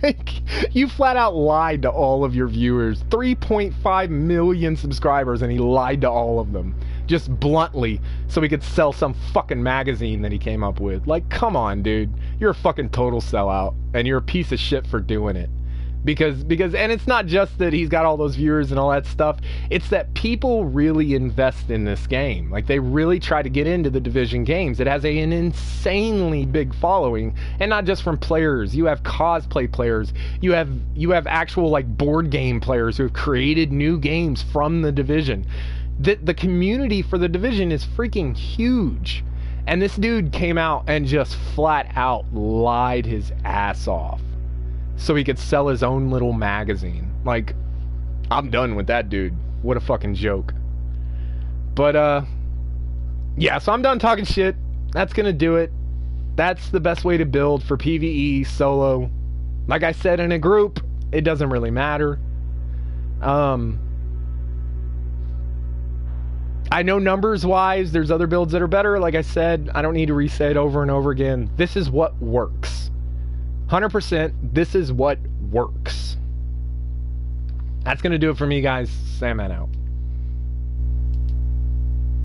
Like, you flat out lied to all of your viewers. 3.5 million subscribers, and he lied to all of them. Just bluntly, so he could sell some fucking magazine that he came up with. Like, come on, dude. You're a fucking total sellout, and you're a piece of shit for doing it. Because, and it's not just that he's got all those viewers and all that stuff, it's that people really invest in this game. Like, they really try to get into the Division games. It has an insanely big following, and not just from players. You have cosplay players, you have actual, like, board game players who have created new games from the Division. The community for the Division is freaking huge. And this dude came out and just flat out lied his ass off so he could sell his own little magazine. Like, I'm done with that dude. What a fucking joke. But, yeah, so I'm done talking shit. That's gonna do it. That's the best way to build for PvE solo. Like I said, in a group, it doesn't really matter. I know numbers-wise, there's other builds that are better. Like I said, I don't need to re-say it over and over again. This is what works. 100%, this is what works. That's going to do it for me, guys. Sam out.